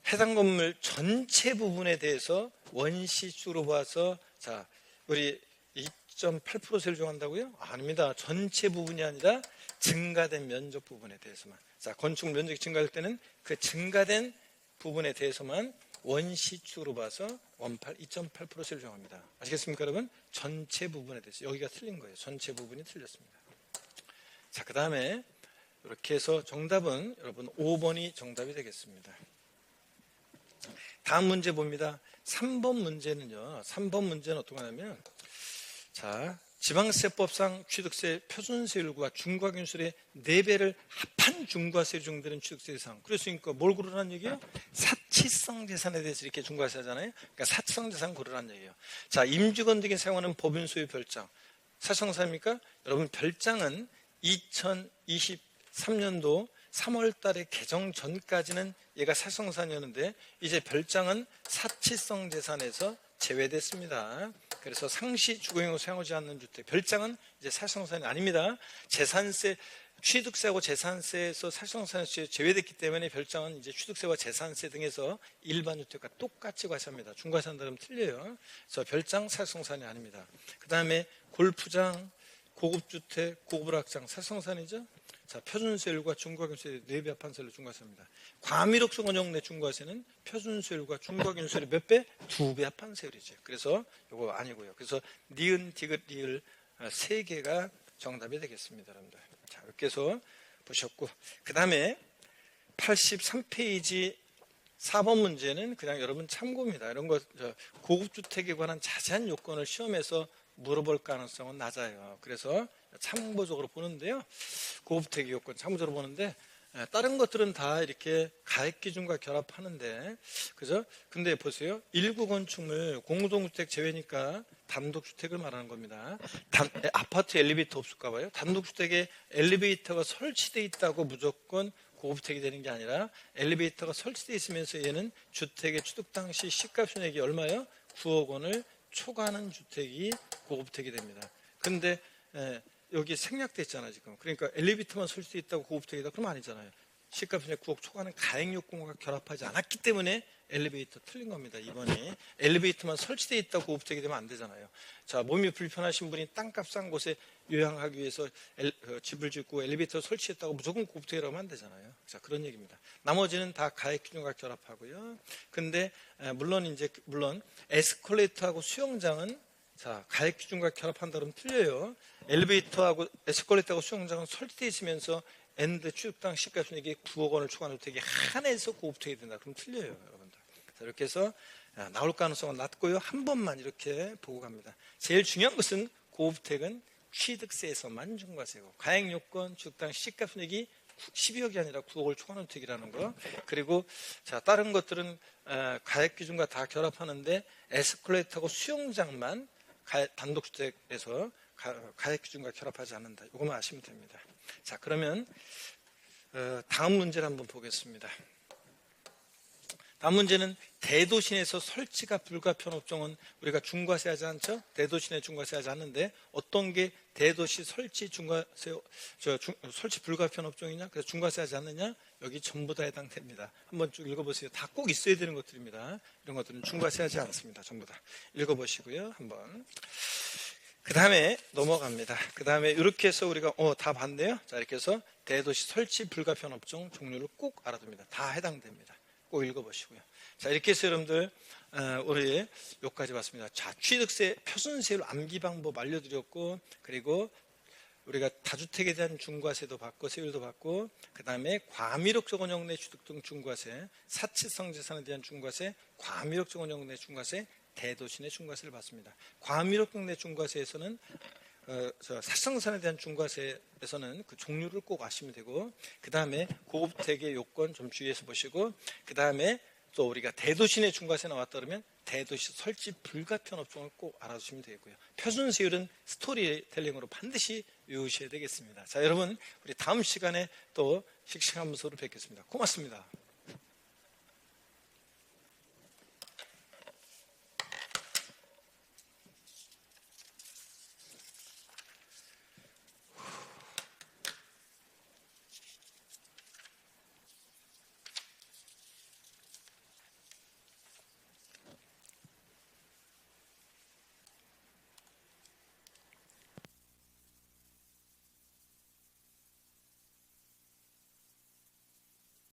해당 건물 전체 부분에 대해서 원시축으로 봐서 자, 우리 2.8% 세율 정한다고요? 아닙니다. 전체 부분이 아니라 증가된 면적 부분에 대해서만. 자, 건축물 면적이 증가할 때는 그 증가된 부분에 대해서만 원시축으로 봐서 2.8% 세율 정합니다. 아시겠습니까, 여러분? 전체 부분에 대해서 여기가 틀린 거예요. 전체 부분이 틀렸습니다. 자, 그 다음에 이렇게 해서 정답은 여러분 5번이 정답이 되겠습니다. 다음 문제 봅니다. 3번 문제는요. 3번 문제는 어떤 거냐면 자, 지방세법상 취득세 표준세율과 중과균세율의 4배를 합한 중과세율이 적용되는 취득세 대상. 그랬으니까 뭘 고르라는 얘기예요? 사치성 재산에 대해서 이렇게 중과세 하잖아요. 그러니까 사치성 재산 고르라는 얘기예요. 자, 임직원 등이 사용하는 법인 소유 별장. 사실상사입니까? 여러분 별장은 2023년도 3월 달에 개정 전까지는 얘가 사실상산이었는데 이제 별장은 사치성 재산에서 제외됐습니다. 그래서 상시 주거용으로 사용하지 않는 주택, 별장은 이제 사실상산이 아닙니다. 재산세, 취득세하고 재산세에서 사실상산에서 제외됐기 때문에 별장은 이제 취득세와 재산세 등에서 일반 주택과 똑같이 과세합니다. 중과세한다면 틀려요. 그래서 별장 사실상산이 아닙니다. 그 다음에 골프장, 고급주택, 고급락장 사실상산이죠. 자, 표준세율과 중과균세율 4배 합한 세율로 중과세입니다. 과미력성 원형 내 중과세는 표준세율과 중과균세율 몇 배? 2배 합한 세율이죠. 그래서 이거 아니고요. 그래서 니은, 디귿, 리을 3개가 정답이 되겠습니다, 여러분들. 자, 이렇게 해서 보셨고, 그 다음에 83페이지 4번 문제는 그냥 여러분 참고입니다. 이런 거 고급주택에 관한 자세한 요건을 시험에서 물어볼 가능성은 낮아요. 그래서 참고적으로 보는데요. 고급주택 요건 참고적으로 보는데 다른 것들은 다 이렇게 가액 기준과 결합하는데, 그죠? 근데 보세요. 일구 건축물 공동주택 제외니까 단독주택을 말하는 겁니다. 아파트 엘리베이터 없을까 봐요. 단독주택에 엘리베이터가 설치되어 있다고 무조건 고급주택이 되는 게 아니라 엘리베이터가 설치되어 있으면서 얘는 주택의 취득 당시 시가 순액이 얼마예요? 9억 원을 초과하는 주택이 고급주택이 됩니다. 근데 여기 생략돼 있잖아요, 지금. 그러니까 엘리베이터만 설치되어 있다고 고급주택이다 그러면 아니잖아요. 시가 순액 9억 초과하는 가액 요건과 결합하지 않았기 때문에 엘리베이터 틀린 겁니다. 2번이 엘리베이터만 설치되어 있다고 고급주택이 되면 안 되잖아요. 자, 몸이 불편하신 분이 땅값 싼 곳에 요양하기 위해서 집을 짓고 엘리베이터 설치했다고 무조건 고급주택이라고 하면 안 되잖아요. 자, 그런 얘기입니다. 나머지는 다 가액 기준과 결합하고요. 근데 물론 에스컬레이터하고 수영장은 자, 가액 기준과 결합한다 그러면 틀려요. 엘리베이터하고 에스컬레이터하고 수영장은 설치되어 있으면서 엔드 취득당 시가 순액이 9억 원을 초과하는 주택이 한해서 고급주택이 된다 그러면 틀려요, 여러분들. 자, 이렇게 해서 나올 가능성은 낮고요. 한 번만 이렇게 보고 갑니다. 제일 중요한 것은 고급주택은 취득세에서만 중과세고, 가액 요건 취득당 시가 순액이 12억이 아니라 9억을 초과하는 주택이라는 거. 그리고 자, 다른 것들은 가액 기준과 다 결합하는데 에스컬레이터하고 수영장만 단독주택에서 가액 기준과 결합하지 않는다. 이것만 아시면 됩니다. 자, 그러면 다음 문제를 한번 보겠습니다. 다음 문제는 대도시 내에서 설치가 불가피한 업종은 우리가 중과세하지 않죠? 대도시 내 중과세하지 않는데 어떤 게 대도시 설치 중과세 설치 불가피한 업종이냐? 그래서 중과세하지 않느냐? 여기 전부 다 해당됩니다. 한번 쭉 읽어보세요. 다 꼭 있어야 되는 것들입니다. 이런 것들은 중과세하지 않습니다. 전부 다 읽어보시고요. 한번. 그 다음에 넘어갑니다. 그 다음에 이렇게 해서 우리가 다 봤네요. 자, 이렇게 해서 대도시 설치 불가피한 업종 종류를 꼭 알아둡니다. 다 해당됩니다. 꼭 읽어보시고요. 자, 이렇게 해서 여러분들 우리 여기까지 봤습니다. 자, 취득세 표준세율 암기 방법 알려드렸고, 그리고 우리가 다주택에 대한 중과세도 받고 세율도 받고, 그 다음에 과미력적 원형 내 취득 등 중과세, 사치성 재산에 대한 중과세, 과미력적 원형 내 중과세, 대도시 내 중과세를 받습니다. 과미력적 내 중과세에서는 사치성재산에 대한 중과세에서는 그 종류를 꼭 아시면 되고, 그 다음에 고급주택의 요건 좀 주의해서 보시고, 그 다음에 또 우리가 대도시 내 중과세 나왔다 그러면 대도시 설치 불가피한 업종을 꼭 알아두시면 되고요. 표준세율은 스토리텔링으로 반드시 외우셔야 되겠습니다. 자, 여러분, 우리 다음 시간에 또 씩씩한 모습으로 뵙겠습니다. 고맙습니다.